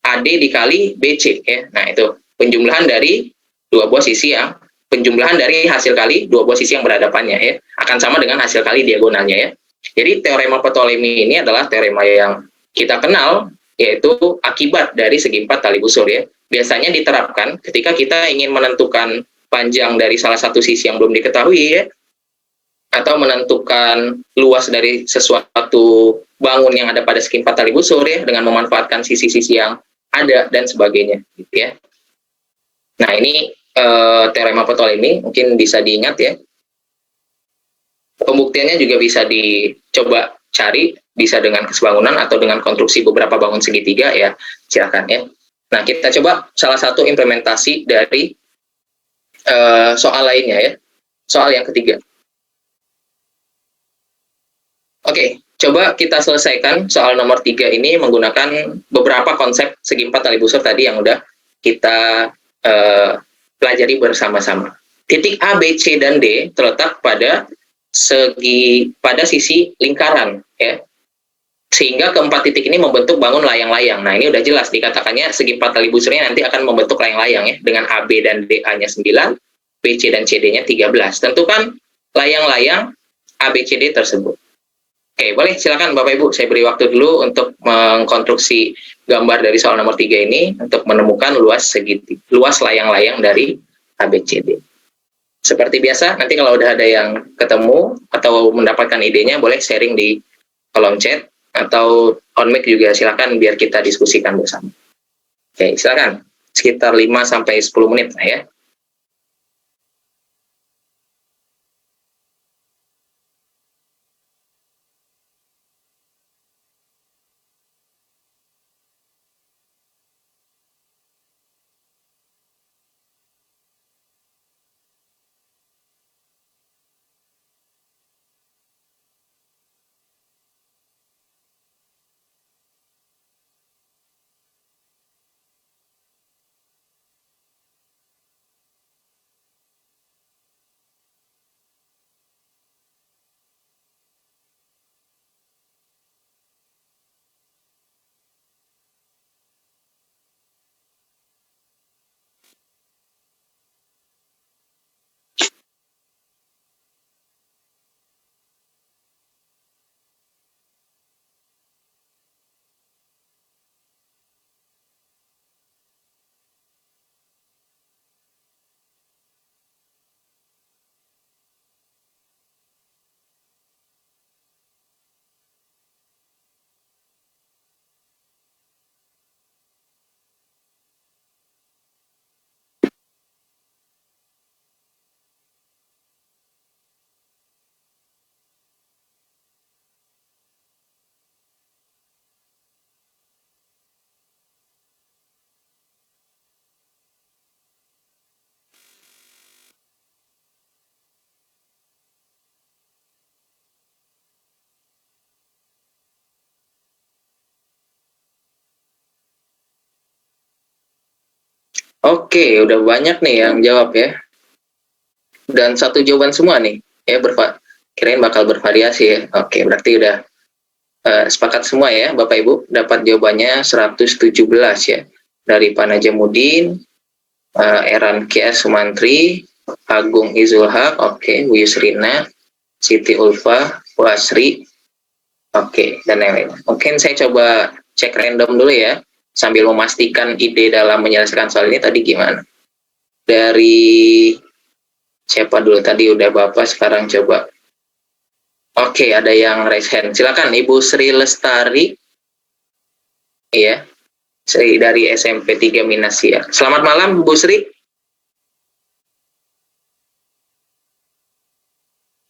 Speaker 4: AD dikali BC ya. Nah, itu penjumlahan dari dua buah sisi yang penjumlahan dari hasil kali dua buah sisi yang berhadapannya ya akan sama dengan hasil kali diagonalnya ya. Jadi teorema Ptolemy ini adalah teorema yang kita kenal, yaitu akibat dari segi 4 tali busur ya. Biasanya diterapkan ketika kita ingin menentukan panjang dari salah satu sisi yang belum diketahui ya, atau menentukan luas dari sesuatu bangun yang ada pada segi 4 tali busur ya, dengan memanfaatkan sisi-sisi yang ada dan sebagainya gitu ya. Nah, ini teorema Ptolemy mungkin bisa diingat ya. Pembuktiannya juga bisa dicoba cari, bisa dengan kesebangunan atau dengan konstruksi beberapa bangun segitiga ya, silakan ya. Nah, kita coba salah satu implementasi dari soal lainnya ya, soal yang ketiga. Oke, coba kita selesaikan soal nomor 3 ini menggunakan beberapa konsep segi 4 tali busur tadi yang udah kita pelajari bersama-sama. Titik A, B, C, dan D terletak pada sisi lingkaran ya, sehingga keempat titik ini membentuk bangun layang-layang. Nah, ini udah jelas dikatakannya segi 4 tali busurnya nanti akan membentuk layang-layang ya, dengan AB dan DA-nya 9, BC dan CD-nya 13. Tentukan layang-layang ABCD tersebut. Oke, boleh silakan Bapak Ibu, saya beri waktu dulu untuk mengkonstruksi gambar dari soal nomor 3 ini untuk menemukan luas layang-layang dari ABCD. Seperti biasa, nanti kalau udah ada yang ketemu atau mendapatkan idenya, boleh sharing di kolom chat, atau on mic juga silakan biar kita diskusikan bersama. Oke, silakan. Sekitar 5-10 menit lah ya. Oke, udah banyak nih yang jawab ya. Dan satu jawaban semua nih, ya kirain bakal bervariasi ya. Oke, berarti udah sepakat semua ya, Bapak Ibu. Dapat jawabannya 117 ya. Dari Pak Najamuddin, Eran Kia Sumantri, Agung Izulhaq, oke, Bu Yusrina, Siti Ulfa, Bu Asri, oke, dan lain-lain. Mungkin saya coba cek random dulu ya, sambil memastikan ide dalam menyelesaikan soal ini tadi gimana. Dari siapa dulu tadi udah Bapak, sekarang coba. Oke, ada yang raise hand. Silakan Ibu Sri Lestari. Iya. Sri dari SMP 3 Minasia. Selamat malam Bu Sri.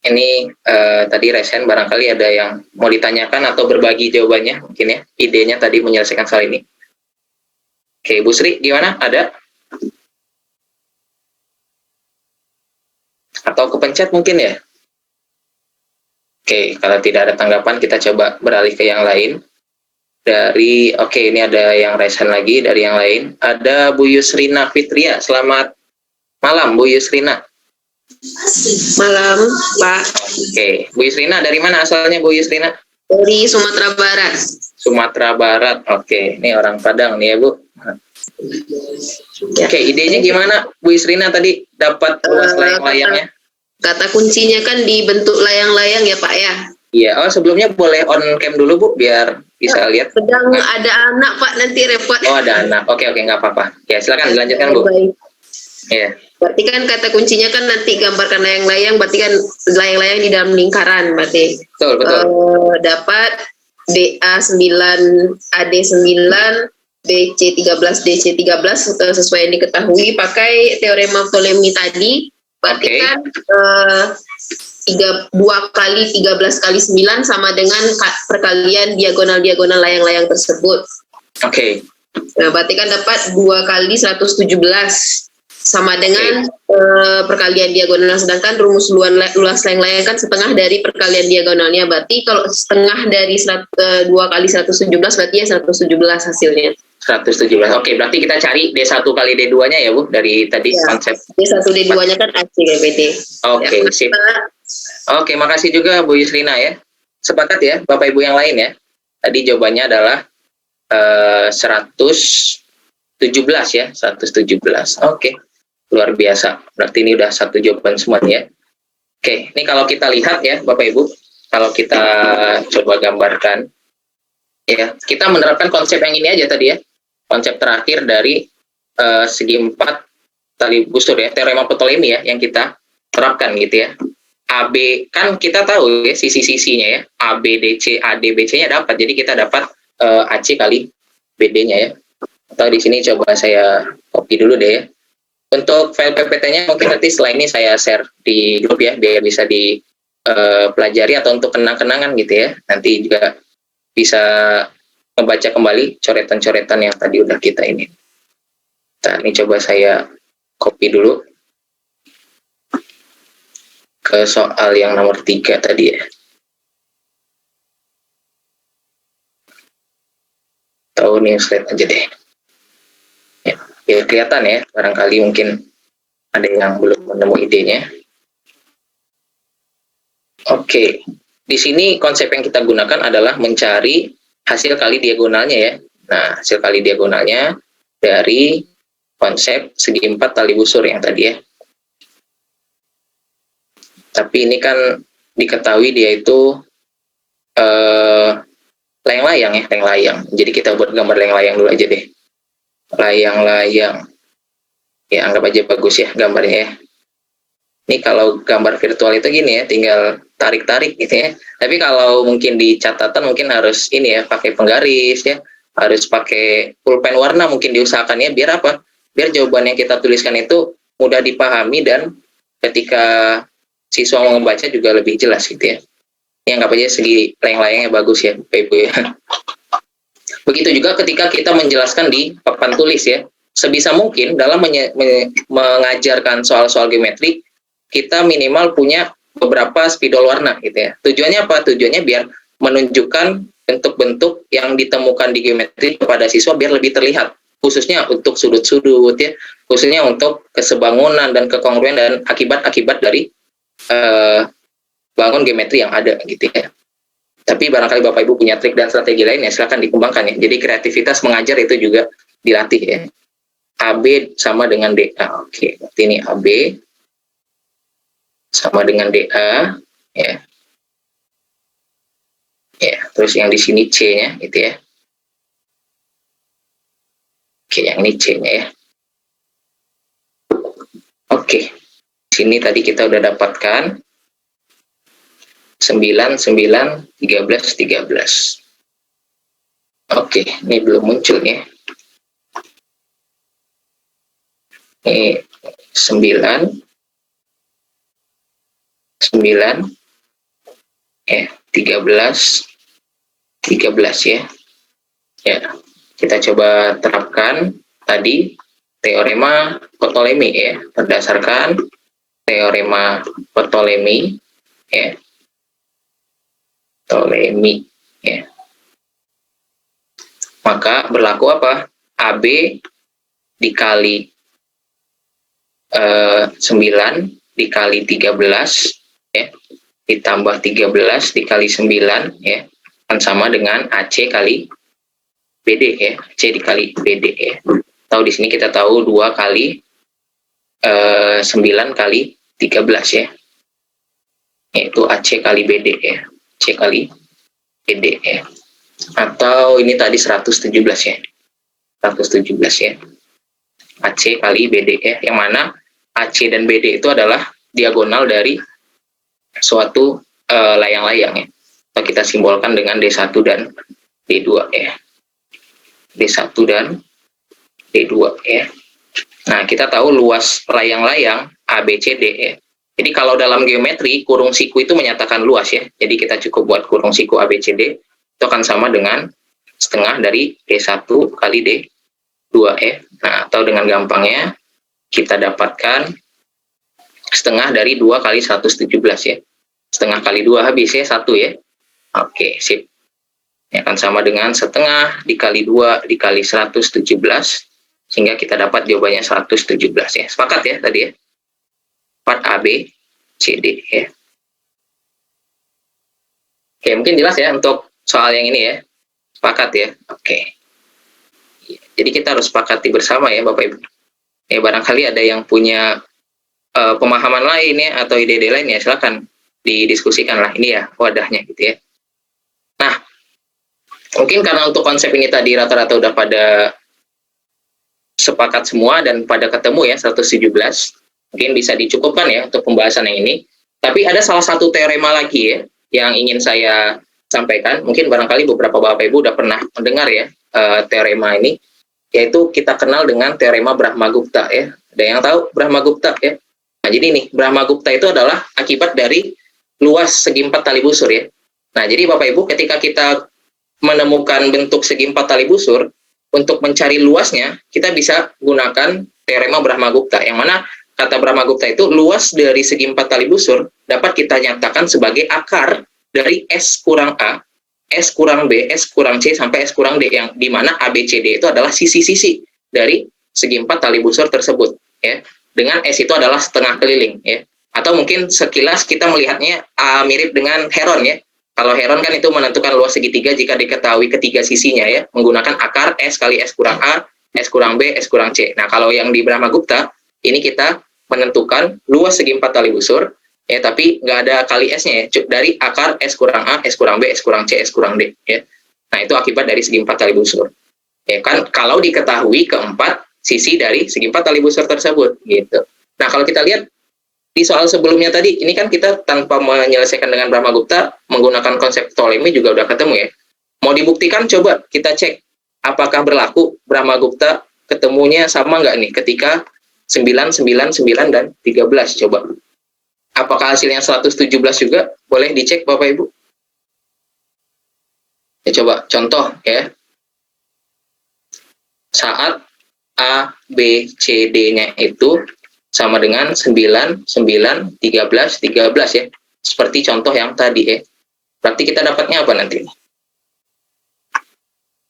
Speaker 4: Ini tadi raise hand, barangkali ada yang mau ditanyakan atau berbagi jawabannya mungkin ya. Idenya tadi menyelesaikan soal ini. Oke, Bu Sri gimana? Ada? Atau kepencet mungkin ya? Oke, kalau tidak ada tanggapan kita coba beralih ke yang lain. Oke, ini ada yang raise hand lagi dari yang lain. Ada Bu Yusrina Fitria. Selamat malam Bu Yusrina.
Speaker 10: Malam, Pak.
Speaker 4: Oke, Bu Yusrina dari mana asalnya Bu Yusrina?
Speaker 10: Dari Sumatera Barat.
Speaker 4: Sumatera Barat. Oke, ini orang Padang nih ya Bu. Oke, idenya gimana Bu Yusrina tadi dapat luas layang-layangnya?
Speaker 10: Kata kuncinya kan di bentuk layang-layang ya Pak ya?
Speaker 4: Iya, sebelumnya boleh on cam dulu Bu, biar bisa lihat.
Speaker 10: Sedang ada anak Pak, nanti repot.
Speaker 4: Oh ada anak, oke, nggak apa-apa. Ya silakan dilanjutkan Bu.
Speaker 10: Baik.
Speaker 4: Iya.
Speaker 10: Berarti kan kata kuncinya kan nanti gambarkan layang-layang, berarti kan layang-layang di dalam lingkaran berarti.
Speaker 4: Betul.
Speaker 10: Dapat DA9, AD9, BC13, DC13 sesuai yang diketahui pakai teorema Ptolemy tadi. Berarti kan 2 kali 13 kali 9 sama dengan perkalian diagonal-diagonal layang-layang tersebut.
Speaker 4: Oke.
Speaker 10: Nah, berarti kan dapat 2 kali 117 sama dengan perkalian diagonal, sedangkan rumus luas layang-layang kan setengah dari perkalian diagonalnya. Berarti kalau setengah dari 2 kali 117 berarti ya 117 hasilnya. 117.
Speaker 4: Oke, berarti kita cari D1 kali D2-nya ya Bu, dari tadi
Speaker 10: ya,
Speaker 4: konsep.
Speaker 10: D1 D2-nya kan AC GPT.
Speaker 4: Oke, ya, sip. Oke, makasih juga Bu Yusrina ya. Sepakat ya Bapak Ibu yang lain ya. Tadi jawabannya adalah 117 ya, 117. Oke. Luar biasa. Berarti ini udah satu jawaban semua ya. Oke, ini kalau kita lihat ya Bapak Ibu, kalau kita coba gambarkan ya, kita menerapkan konsep yang ini aja tadi ya. Konsep terakhir dari segi 4 tali busur ya, teorema Ptolemy ya, yang kita terapkan gitu ya. AB kan kita tahu ya sisi-sisinya ya, AB DC AD BC-nya dapat, jadi kita dapat AC kali BD-nya ya. Atau di sini coba saya copy dulu deh ya. Untuk file PPT-nya mungkin nanti setelah ini saya share di grup ya, biar bisa dipelajari atau untuk kenang-kenangan gitu ya. Nanti juga bisa membaca kembali coretan-coretan yang tadi udah kita ini. Nah, ini coba saya copy dulu ke soal yang nomor 3 tadi ya. Tahu nih slide aja deh. Ya, biar kelihatan ya, barangkali mungkin ada yang belum menemu idenya. Oke, di sini konsep yang kita gunakan adalah mencari hasil kali diagonalnya ya. Nah, hasil kali diagonalnya dari konsep segi 4 tali busur yang tadi ya. Tapi ini kan diketahui dia itu layang-layang ya, layang-layang. Jadi kita buat gambar layang-layang dulu aja deh. Layang-layang. Ya, anggap aja bagus ya gambarnya ya. Ini kalau gambar virtual itu gini ya, tinggal tarik-tarik gitu ya. Tapi kalau mungkin di catatan mungkin harus ini ya, pakai penggaris ya, harus pakai pulpen warna mungkin diusahakan ya, biar apa? Biar jawaban yang kita tuliskan itu mudah dipahami dan ketika siswa mau membaca juga lebih jelas gitu ya. Ini anggap aja segi layang-layangnya bagus ya, Bapak Ibu ya. Begitu juga ketika kita menjelaskan di papan tulis ya, sebisa mungkin dalam mengajarkan soal-soal geometri, kita minimal punya beberapa spidol warna gitu ya. Tujuannya apa? Tujuannya biar menunjukkan bentuk-bentuk yang ditemukan di geometri kepada siswa biar lebih terlihat khususnya untuk sudut-sudut ya, khususnya untuk kesebangunan dan kekongruensi dan akibat-akibat dari bangun geometri yang ada gitu ya. Tapi barangkali Bapak Ibu punya trik dan strategi lain ya, silakan dikembangkan ya. Jadi kreativitas mengajar itu juga dilatih ya. AB sama dengan DA. Oke, berarti ini AB sama dengan DA ya. Ya, terus yang di sini C-nya gitu ya. Oke, yang ini C-nya ya. Oke. Sini tadi kita udah dapatkan 9, 9, 13, 13. Oke, ini belum muncul ya. Ini 9, 9, 13, 13 ya. Ya, kita coba terapkan tadi teorema Ptolemy ya, berdasarkan teorema Ptolemy ya. Ptolemy ya. Maka berlaku apa? AB dikali 9 dikali 13 ya, ditambah 13 dikali 9 ya, kan sama dengan AC kali BD ya, C dikali BD ya. Tahu di sini kita tahu 2 kali 9 kali 13 ya, yaitu AC kali BD ya, C kali BD ya. Atau ini tadi 117 ya, 117 ya, AC kali BD ya, yang mana AC dan BD itu adalah diagonal dari suatu layang-layang ya. Atau kita simbolkan dengan D1 dan D2 ya. D1 dan D2 ya. Nah, kita tahu luas layang-layang ABCD ya. Jadi kalau dalam geometri, kurung siku itu menyatakan luas ya. Jadi kita cukup buat kurung siku ABCD, itu akan sama dengan setengah dari D1 kali D2 ya. Nah, atau dengan gampangnya, kita dapatkan setengah dari 2 kali 117 ya. Setengah kali 2 habis ya, 1 ya. Oke, sip. Ya, akan sama dengan setengah dikali 2 dikali 117, sehingga kita dapat jawabannya 117 ya. Sepakat ya tadi ya? 4AB, CD ya. Oke, mungkin jelas ya untuk soal yang ini ya. Sepakat ya? Oke. Jadi kita harus sepakati bersama ya Bapak Ibu. Ya, barangkali ada yang punya pemahaman lain ya, atau ide-ide lain ya, silakan didiskusikan lah. Ini ya wadahnya gitu ya. Nah, mungkin karena untuk konsep ini tadi rata-rata udah pada sepakat semua dan pada ketemu ya 117, mungkin bisa dicukupkan ya untuk pembahasan yang ini. Tapi ada salah satu teorema lagi ya yang ingin saya sampaikan. Mungkin barangkali beberapa Bapak Ibu udah pernah mendengar ya teorema ini, yaitu kita kenal dengan teorema Brahmagupta ya. Ada yang tahu Brahmagupta ya? Nah, jadi nih, Brahmagupta itu adalah akibat dari luas segi 4 tali busur ya. Nah, jadi Bapak Ibu ketika kita menemukan bentuk segi 4 tali busur, untuk mencari luasnya, kita bisa gunakan teorema Brahmagupta, yang mana kata Brahmagupta itu luas dari segi 4 tali busur dapat kita nyatakan sebagai akar dari S kurang A, S kurang B, S kurang C, sampai S kurang D, yang dimana ABCD itu adalah sisi-sisi dari segi 4 tali busur tersebut ya. Dengan S itu adalah setengah keliling ya. Atau mungkin sekilas kita melihatnya mirip dengan heron ya. Kalau heron kan itu menentukan luas segitiga jika diketahui ketiga sisinya ya, menggunakan akar S kali S kurang A, S kurang B, S kurang C. Nah, kalau yang di Brahmagupta ini kita menentukan luas segi 4 tali busur ya, tapi nggak ada kali S-nya ya, dari akar S kurang A, S kurang B, S kurang C, S kurang D ya. Nah, itu akibat dari segi 4 tali busur. Ya kan, kalau diketahui keempat sisi dari segi 4 tali busur tersebut gitu. Nah, kalau kita lihat di soal sebelumnya tadi, ini kan kita tanpa menyelesaikan dengan Brahmagupta, menggunakan konsep Ptolemy juga udah ketemu ya. Mau dibuktikan, coba kita cek apakah berlaku Brahmagupta ketemunya sama nggak nih ketika 9, 9, 9, dan 13, coba. Apakah hasilnya 117 juga? Boleh dicek Bapak Ibu. Ya, coba contoh ya. Saat A, B, C, D-nya itu sama dengan 9, 9, 13, 13 ya. Seperti contoh yang tadi ya. Berarti kita dapatnya apa nanti?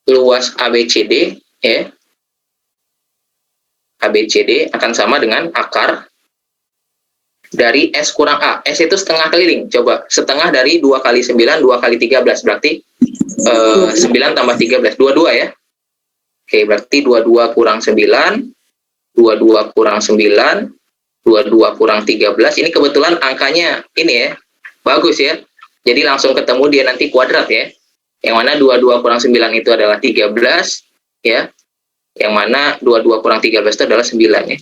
Speaker 4: Luas ABCD ya, ABCD akan sama dengan akar dari S kurang A. S itu setengah keliling. Coba, setengah dari 2 kali 9, 2 kali 13. Berarti 9 tambah 13. 22 ya. Oke, berarti 22 kurang 9. 22 kurang 9. 22 kurang 13. Ini kebetulan angkanya ini ya. Bagus ya. Jadi langsung ketemu dia nanti kuadrat ya. Yang mana 22 kurang 9 itu adalah 13. Ya. Yang mana 22 kurang 13 itu adalah 9 ya.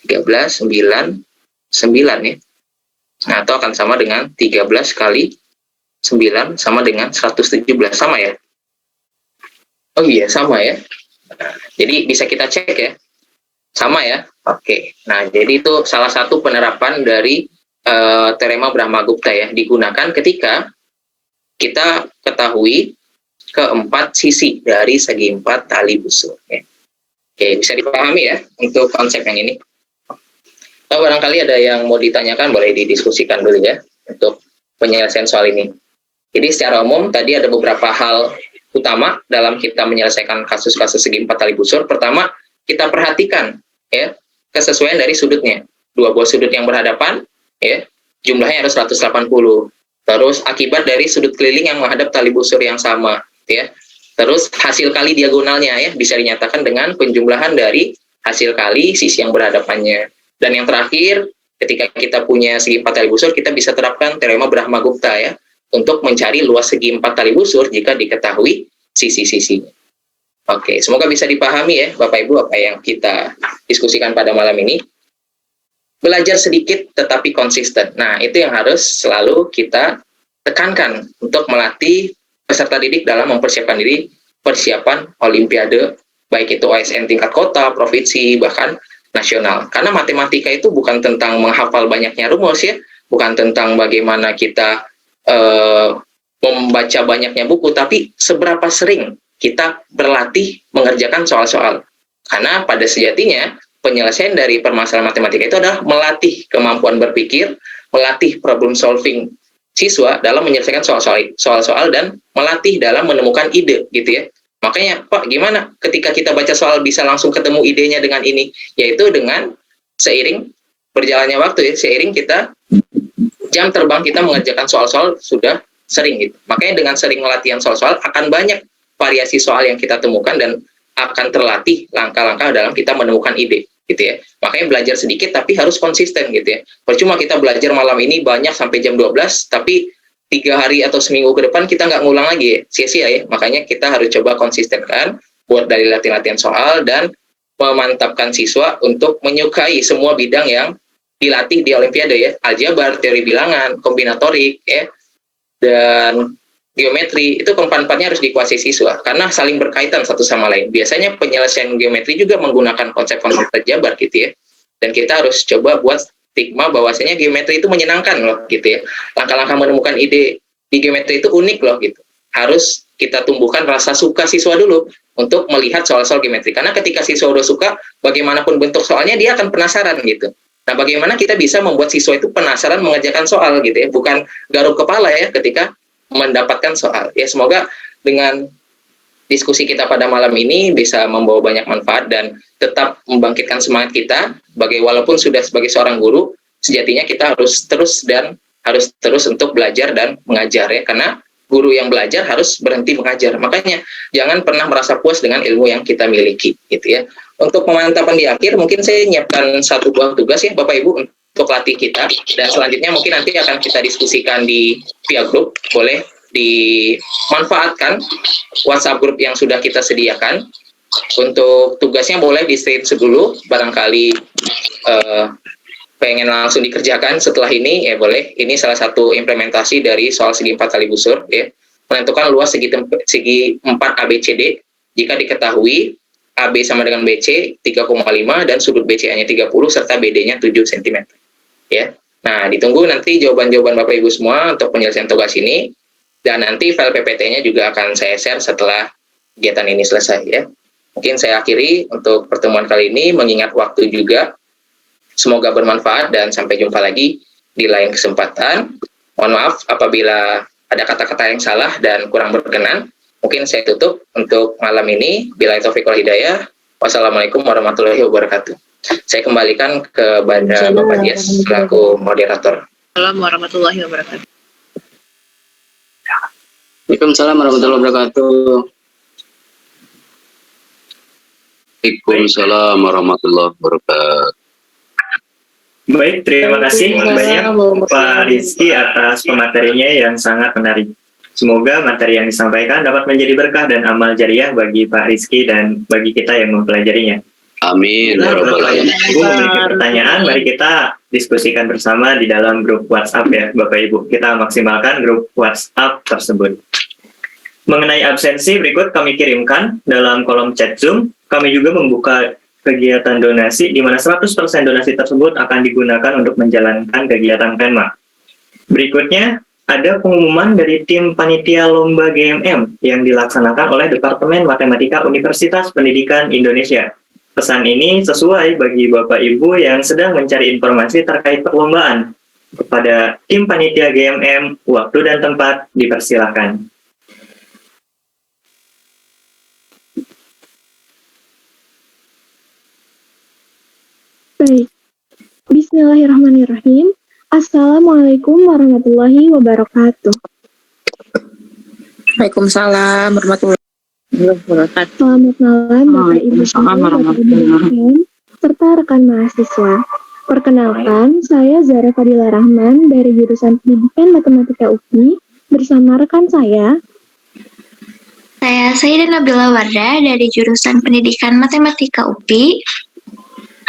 Speaker 4: 13, 9, 9 ya. Nah, itu akan sama dengan 13 kali 9 sama dengan 117. Sama ya? Oh iya, sama ya. Nah, jadi bisa kita cek ya. Sama ya? Oke. Nah, jadi itu salah satu penerapan dari teorema Brahmagupta ya. Digunakan ketika kita ketahui keempat sisi dari segi 4 tali busur. Ya. Oke, bisa dipahami ya untuk konsep yang ini. Kalau barangkali ada yang mau ditanyakan, boleh didiskusikan dulu ya untuk penyelesaian soal ini. Jadi secara umum tadi ada beberapa hal utama dalam kita menyelesaikan kasus-kasus segi 4 tali busur. Pertama, kita perhatikan ya kesesuaian dari sudutnya. Dua buah sudut yang berhadapan ya, jumlahnya harus 180. Terus akibat dari sudut keliling yang menghadap tali busur yang sama ya. Terus hasil kali diagonalnya ya bisa dinyatakan dengan penjumlahan dari hasil kali sisi yang berhadapannya. Dan yang terakhir, ketika kita punya segi 4 tali busur, kita bisa terapkan teorema Brahmagupta ya, untuk mencari luas segi 4 tali busur jika diketahui sisi-sisinya. Oke, semoga bisa dipahami ya Bapak Ibu apa yang kita diskusikan pada malam ini. Belajar sedikit tetapi konsisten. Nah, itu yang harus selalu kita tekankan untuk melatih peserta didik dalam mempersiapkan diri persiapan Olimpiade, baik itu OSN tingkat kota, provinsi, bahkan nasional. Karena matematika itu bukan tentang menghafal banyaknya rumus ya, bukan tentang bagaimana kita membaca banyaknya buku, tapi seberapa sering kita berlatih mengerjakan soal-soal. Karena pada sejatinya penyelesaian dari permasalahan matematika itu adalah melatih kemampuan berpikir, melatih problem solving siswa dalam menyelesaikan soal-soal dan melatih dalam menemukan ide gitu ya. Makanya, Pak, gimana ketika kita baca soal bisa langsung ketemu idenya dengan ini? Yaitu dengan seiring berjalannya waktu ya, seiring kita jam terbang kita mengerjakan soal-soal sudah sering gitu. Makanya dengan sering latihan soal-soal akan banyak variasi soal yang kita temukan dan akan terlatih langkah-langkah dalam kita menemukan ide gitu ya. Makanya belajar sedikit tapi harus konsisten gitu ya. Percuma kita belajar malam ini banyak sampai jam 12 tapi 3 hari atau seminggu ke depan kita nggak ngulang lagi ya, sia-sia ya. Makanya kita harus coba konsistenkan buat dari latihan-latihan soal dan memantapkan siswa untuk menyukai semua bidang yang dilatih di Olimpiade ya. Aljabar, teori bilangan, kombinatorik ya, dan geometri. Itu keempat-empatnya harus dikuasai siswa karena saling berkaitan satu sama lain. Biasanya penyelesaian geometri juga menggunakan konsep-konsep aljabar gitu ya. Dan kita harus coba buat stigma bahwasanya geometri itu menyenangkan loh gitu ya. Langkah-langkah menemukan ide di geometri itu unik loh gitu. Harus kita tumbuhkan rasa suka siswa dulu untuk melihat soal-soal geometri. Karena ketika siswa udah suka, bagaimanapun bentuk soalnya dia akan penasaran gitu. Nah, bagaimana kita bisa membuat siswa itu penasaran mengerjakan soal gitu ya. Bukan garuk kepala ya ketika mendapatkan soal. Ya semoga dengan diskusi kita pada malam ini bisa membawa banyak manfaat dan tetap membangkitkan semangat kita. Walaupun sudah sebagai seorang guru, sejatinya kita harus terus untuk belajar dan mengajar ya. Karena guru yang belajar harus berhenti mengajar. Makanya jangan pernah merasa puas dengan ilmu yang kita miliki gitu ya. Untuk pemantapan di akhir mungkin saya nyiapkan satu buah tugas ya Bapak Ibu untuk latih kita, dan selanjutnya mungkin nanti akan kita diskusikan di via grup. Boleh dimanfaatkan WhatsApp grup yang sudah kita sediakan. Untuk tugasnya boleh di stage dulu, barangkali pengen langsung dikerjakan setelah ini ya boleh. Ini salah satu implementasi dari soal segi 4 tali busur ya. Menentukan luas segi 4 ABCD jika diketahui AB sama dengan BC 3,5 dan sudut BCA-nya 30 serta BD-nya 7 cm. Ya. Nah, ditunggu nanti jawaban-jawaban Bapak Ibu semua untuk penyelesaian tugas ini, dan nanti file PPT-nya juga akan saya share setelah kegiatan ini selesai ya. Mungkin saya akhiri untuk pertemuan kali ini, mengingat waktu juga. Semoga bermanfaat dan sampai jumpa lagi di lain kesempatan. Mohon maaf apabila ada kata-kata yang salah dan kurang berkenan. Mungkin saya tutup untuk malam ini. Billahi taufiq wal hidayah. Wassalamualaikum warahmatullahi wabarakatuh. Saya kembalikan kepada Bapak Dias selaku moderator.
Speaker 5: Assalamualaikum warahmatullahi wabarakatuh.
Speaker 11: Waalaikumsalam warahmatullahi wabarakatuh.
Speaker 3: Waalaikumsalam warahmatullahi wabarakatuh.
Speaker 2: Baik, terima kasih banyak Pak Rizky atas pematerinya yang sangat menarik. Semoga materi yang disampaikan dapat menjadi berkah dan amal jariah bagi Pak Rizky dan bagi kita yang mempelajarinya.
Speaker 3: Amin. Ya Rabbal
Speaker 2: Bapak
Speaker 3: Alamin.
Speaker 2: Ibu memiliki pertanyaan, mari kita diskusikan bersama di dalam grup WhatsApp ya Bapak Ibu. Kita maksimalkan grup WhatsApp tersebut. Mengenai absensi, berikut kami kirimkan dalam kolom chat Zoom. Kami juga membuka kegiatan donasi, di mana 100% donasi tersebut akan digunakan untuk menjalankan kegiatan PENMA. Berikutnya, ada pengumuman dari tim panitia lomba GMM yang dilaksanakan oleh Departemen Matematika Universitas Pendidikan Indonesia. Pesan ini sesuai bagi Bapak Ibu yang sedang mencari informasi terkait perlombaan. Kepada tim panitia GMM, waktu dan tempat dipersilakan.
Speaker 12: Baik. Bismillahirrahmanirrahim. Assalamualaikum warahmatullahi wabarakatuh.
Speaker 5: Waalaikumsalam warahmatullahi wabarakatuh.
Speaker 12: Selamat malam Bapak Ibu sekalian, serta rekan mahasiswa. Perkenalkan, saya Zara Fadila Rahman dari jurusan Pendidikan Matematika UPI bersama rekan saya.
Speaker 13: Saya Sayyidah Nabila Wardah dari jurusan Pendidikan Matematika UPI.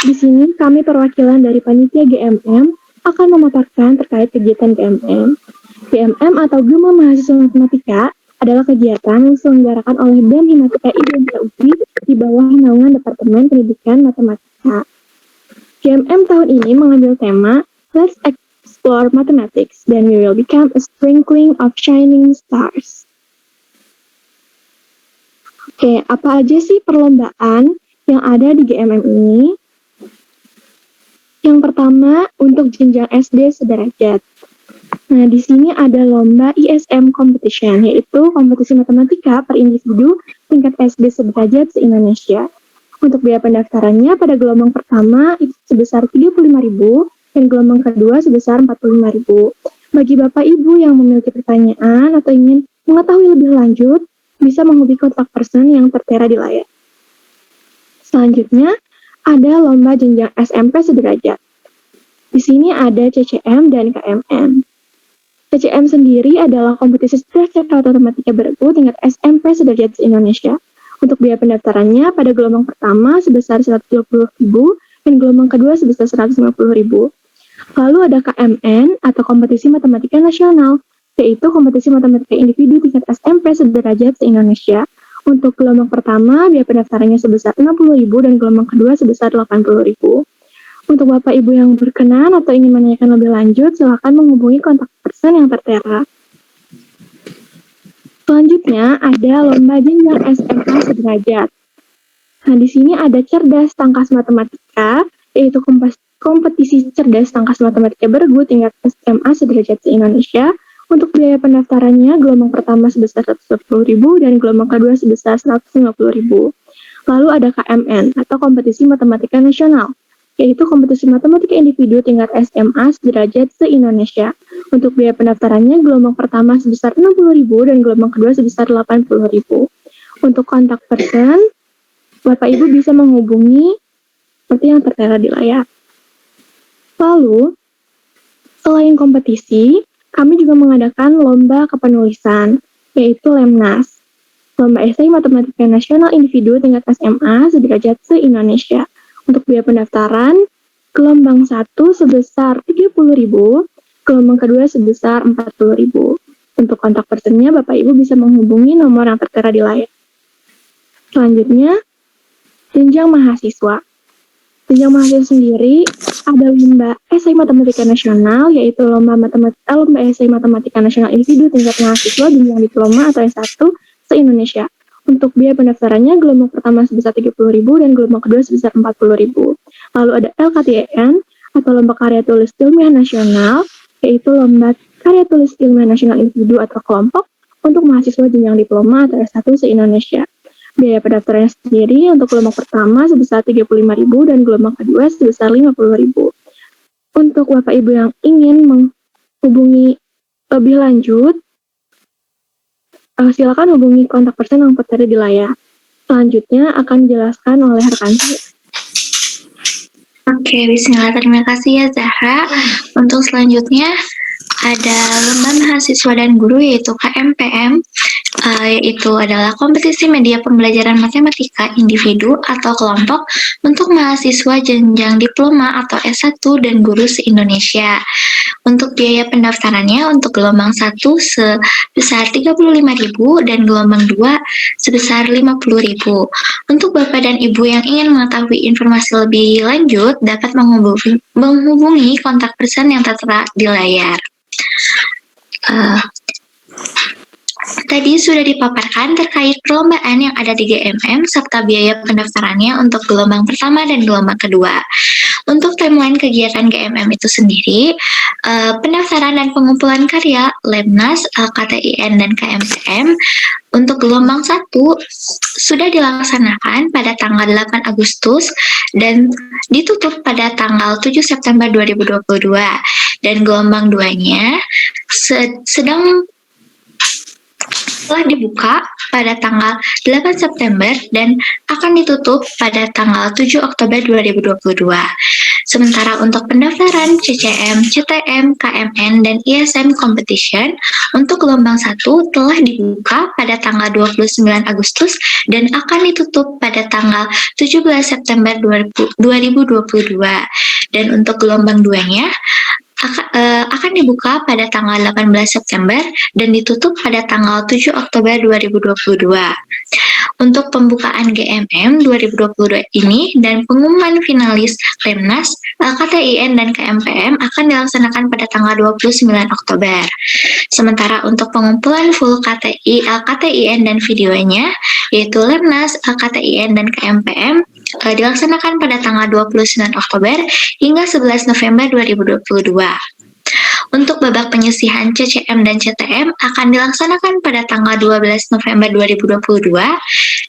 Speaker 12: Di sini kami perwakilan dari panitia GMM akan memaparkan terkait kegiatan GMM. GMM atau Gema Mahasiswa Matematika adalah kegiatan yang diselenggarakan oleh BEM Himatika Indonesia UPI di bawah naungan Departemen Pendidikan Matematika. GMM tahun ini mengambil tema Let's Explore Mathematics, then we will become a sprinkling of shining stars. Oke, apa aja sih perlombaan yang ada di GMM ini? Yang pertama, untuk jenjang SD sederajat. Nah, di sini ada lomba ISM Competition, yaitu kompetisi matematika per individu tingkat SD sederajat se-Indonesia. Untuk biaya pendaftarannya pada gelombang pertama itu sebesar 35.000 dan gelombang kedua sebesar 45.000. Bagi Bapak Ibu yang memiliki pertanyaan atau ingin mengetahui lebih lanjut, bisa menghubungi kontak person yang tertera di layar. Selanjutnya, ada lomba jenjang SMP sederajat. Di sini ada CCM dan KMN. CCM sendiri adalah kompetisi sederajat matematika bergu tingkat SMP sederajat se-Indonesia. Untuk biaya pendaftarannya pada gelombang pertama sebesar 120.000 dan gelombang kedua sebesar 150.000. Lalu ada KMN atau kompetisi matematika nasional, yaitu kompetisi matematika individu tingkat SMP sederajat se-Indonesia. Untuk gelombang pertama, biaya pendaftarannya sebesar 60.000 dan gelombang kedua sebesar 80.000. Untuk Bapak Ibu yang berkenan atau ingin menanyakan lebih lanjut, silakan menghubungi kontak person yang tertera. Selanjutnya, ada lomba jenjang SMA sederajat. Nah, di sini ada cerdas tangkas matematika, yaitu kompetisi cerdas tangkas matematika bergu tingkat SMA sederajat se-Indonesia. Untuk biaya pendaftarannya, gelombang pertama sebesar 110.000 dan gelombang kedua sebesar 150.000. Lalu ada KMN atau kompetisi matematika nasional, yaitu kompetisi matematika individu tingkat SMA sederajat se-Indonesia. Untuk biaya pendaftarannya, gelombang pertama sebesar 60.000 dan gelombang kedua sebesar 80.000. Untuk kontak person, Bapak Ibu bisa menghubungi seperti yang tertera di layar. Lalu, selain kompetisi, kami juga mengadakan lomba kepenulisan, yaitu Lemnas, lomba esai matematika nasional individu tingkat SMA sederajat se-Indonesia. Untuk biaya pendaftaran, gelombang 1 sebesar 30.000, gelombang kedua sebesar 40.000. Untuk kontak personnya, Bapak Ibu bisa menghubungi nomor yang tertera di layar. Selanjutnya, jenjang mahasiswa. Jenjang mahasiswa sendiri ada lomba esai matematika nasional, yaitu lomba esai matematika nasional individu tingkat mahasiswa jenjang diploma atau S1 se-Indonesia. Untuk biaya pendaftarannya, gelombang pertama sebesar 30.000 dan gelombang kedua sebesar 40.000. Lalu ada LKTN atau lomba karya tulis ilmiah nasional, yaitu lomba karya tulis ilmiah nasional individu atau kelompok untuk mahasiswa jenjang diploma atau S1 se-Indonesia. Biaya pendaftarannya sendiri untuk gelombang pertama sebesar 35.000 dan gelombang kedua sebesar 50.000. Untuk Bapak Ibu yang ingin menghubungi lebih lanjut, silakan hubungi kontak person yang tertera di layar. Selanjutnya akan dijelaskan oleh rekan saya.
Speaker 13: Oke, bismillah. Terima kasih ya Zahra. Untuk selanjutnya ada lomba mahasiswa dan guru yaitu KMPM, yaitu adalah kompetisi media pembelajaran matematika individu atau kelompok untuk mahasiswa jenjang diploma atau S1 dan guru se-Indonesia. Untuk biaya pendaftarannya untuk gelombang 1 sebesar 35.000 dan gelombang 2 sebesar 50.000. Untuk Bapak dan Ibu yang ingin mengetahui informasi lebih lanjut dapat menghubungi kontak person yang tertera di layar. Tadi sudah dipaparkan terkait perlombaan yang ada di GMM serta biaya pendaftarannya untuk gelombang pertama dan gelombang kedua. Untuk timeline kegiatan GMM itu sendiri, pendaftaran dan pengumpulan karya Lemnas, KTIN, dan KMPM untuk gelombang 1 sudah dilaksanakan pada tanggal 8 Agustus dan ditutup pada tanggal 7 September 2022. Dan gelombang 2-nya telah dibuka pada tanggal 8 September dan akan ditutup pada tanggal 7 Oktober 2022. Sementara untuk pendaftaran CCM, CTM, KMN, dan ISM Competition untuk gelombang 1 telah dibuka pada tanggal 29 Agustus dan akan ditutup pada tanggal 17 September 2022. Dan untuk gelombang 2-nya akan dibuka pada tanggal 18 September dan ditutup pada tanggal 7 Oktober 2022. Untuk pembukaan GMM 2022 ini dan pengumuman finalis Lemnas, KTIN, dan KMPM akan dilaksanakan pada tanggal 29 Oktober. Sementara untuk pengumpulan full KTI, KTIN, dan videonya, yaitu Lemnas, KTIN, dan KMPM, dilaksanakan pada tanggal 29 Oktober hingga 11 November 2022. Untuk babak penyisihan CCM dan CTM akan dilaksanakan pada tanggal 12 November 2022,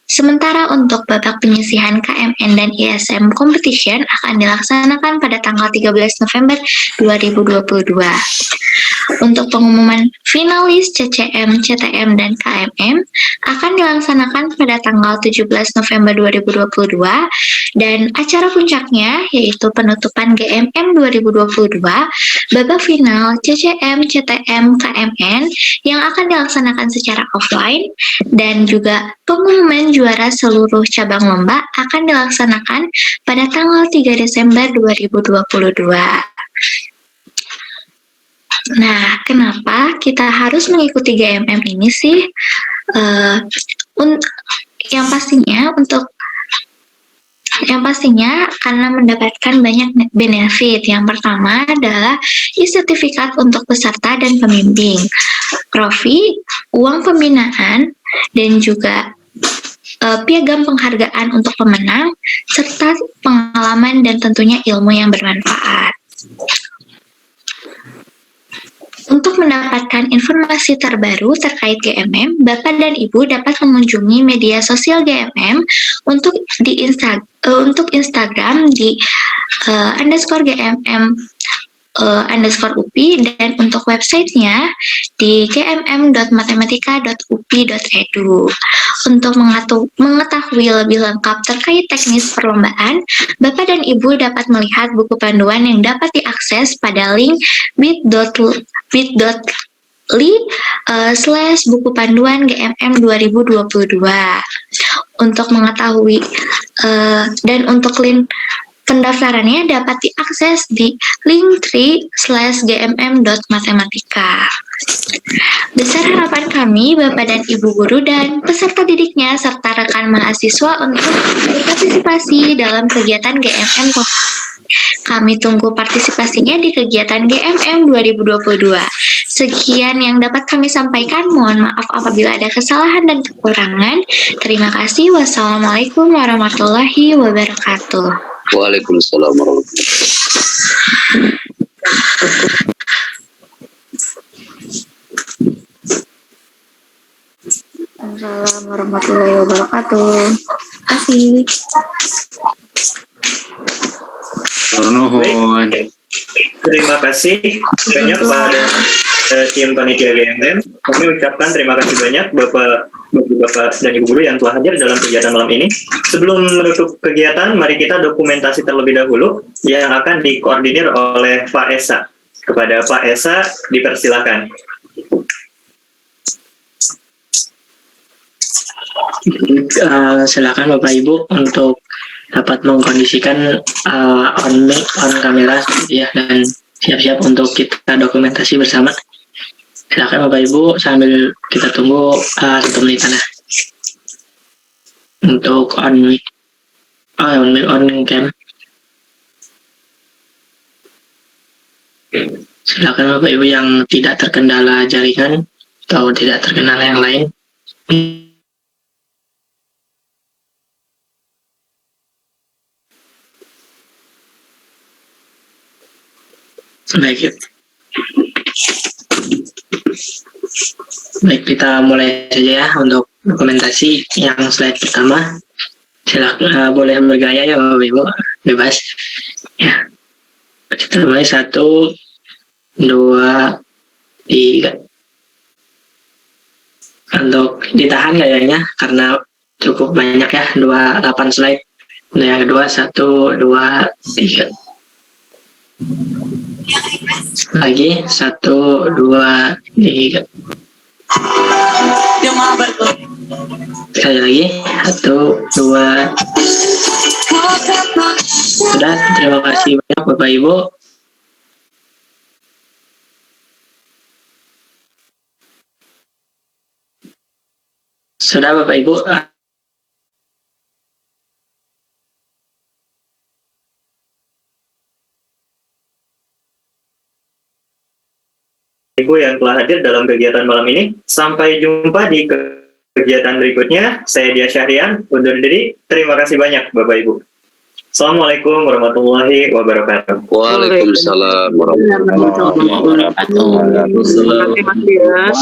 Speaker 13: sementara untuk babak penyisihan KMN dan ISM Competition akan dilaksanakan pada tanggal 13 November 2022. Untuk pengumuman finalis CCM, CTM, dan KMM akan dilaksanakan pada tanggal 17 November 2022 dan acara puncaknya yaitu penutupan GMM 2022 babak final CCM, CTM, KMN yang akan dilaksanakan secara offline dan juga pengumuman juara seluruh cabang lomba akan dilaksanakan pada tanggal 3 Desember 2022. Nah, kenapa kita harus mengikuti GMM ini sih? Yang pastinya karena mendapatkan banyak benefit. Yang pertama adalah e-sertifikat untuk peserta dan pembimbing, trofi, uang pembinaan, dan juga piagam penghargaan untuk pemenang, serta pengalaman dan tentunya ilmu yang bermanfaat. Untuk mendapatkan informasi terbaru terkait GMM, Bapak dan Ibu dapat mengunjungi media sosial GMM untuk Instagram di _GMM _UPI dan untuk websitenya di gmm.matematika.upi.edu. Untuk mengetahui lebih lengkap terkait teknis perlombaan, Bapak dan Ibu dapat melihat buku panduan yang dapat diakses pada link bit.ly/buku panduan GMM 2022. Untuk mengetahui dan untuk link pendaftarannya dapat diakses di linktree/gmm.matematika. Besar harapan kami, Bapak dan Ibu guru dan peserta didiknya, serta rekan mahasiswa untuk berpartisipasi dalam kegiatan GMM. Kami tunggu partisipasinya di kegiatan GMM 2022. Sekian yang dapat kami sampaikan. Mohon maaf apabila ada kesalahan dan kekurangan. Terima kasih. Wassalamualaikum warahmatullahi wabarakatuh.
Speaker 3: Waalaikumsalam warahmatullahi wabarakatuh.
Speaker 12: Waalaikumsalam warahmatullahi wabarakatuh. Terima kasih.
Speaker 1: Nuhun.
Speaker 2: Terima kasih banyak pada tim panitia GMM. Kami ucapkan terima kasih banyak Bapak dan Ibu guru yang telah hadir dalam kegiatan malam ini. Sebelum menutup kegiatan, mari kita dokumentasi terlebih dahulu yang akan dikoordinir oleh Pak Esa. Kepada Pak Esa, dipersilakan.
Speaker 14: Silakan Bapak Ibu untuk dapat mengkondisikan on kamera ya, dan siap-siap untuk kita dokumentasi bersama. Silakan Bapak Ibu sambil kita tunggu 1 menitan ya untuk on cam. Silakan Bapak Ibu yang tidak terkendala jaringan atau tidak terkendala yang lain. Baik, kita mulai saja ya untuk dokumentasi yang slide pertama. Silakan boleh bergaya ya Bapak Ibu, bebas. Ya. Kita mulai 1, 2, 3. Untuk ditahan gayanya karena cukup banyak ya, 8 slide. Nah, yang kedua 1, 2, 3. Lagi 1, 2, 3. Sekali lagi 1, 2. Sudah, terima kasih banyak Bapak Ibu. Sudah Bapak Ibu.
Speaker 2: Ibu yang telah hadir dalam kegiatan malam ini. Sampai jumpa di kegiatan berikutnya. Saya Dia Syahrian, undur diri. Terima kasih banyak Bapak Ibu. Assalamualaikum warahmatullahi wabarakatuh.
Speaker 3: Waalaikumsalam warahmatullahi wabarakatuh.
Speaker 6: Terima kasih, Mas.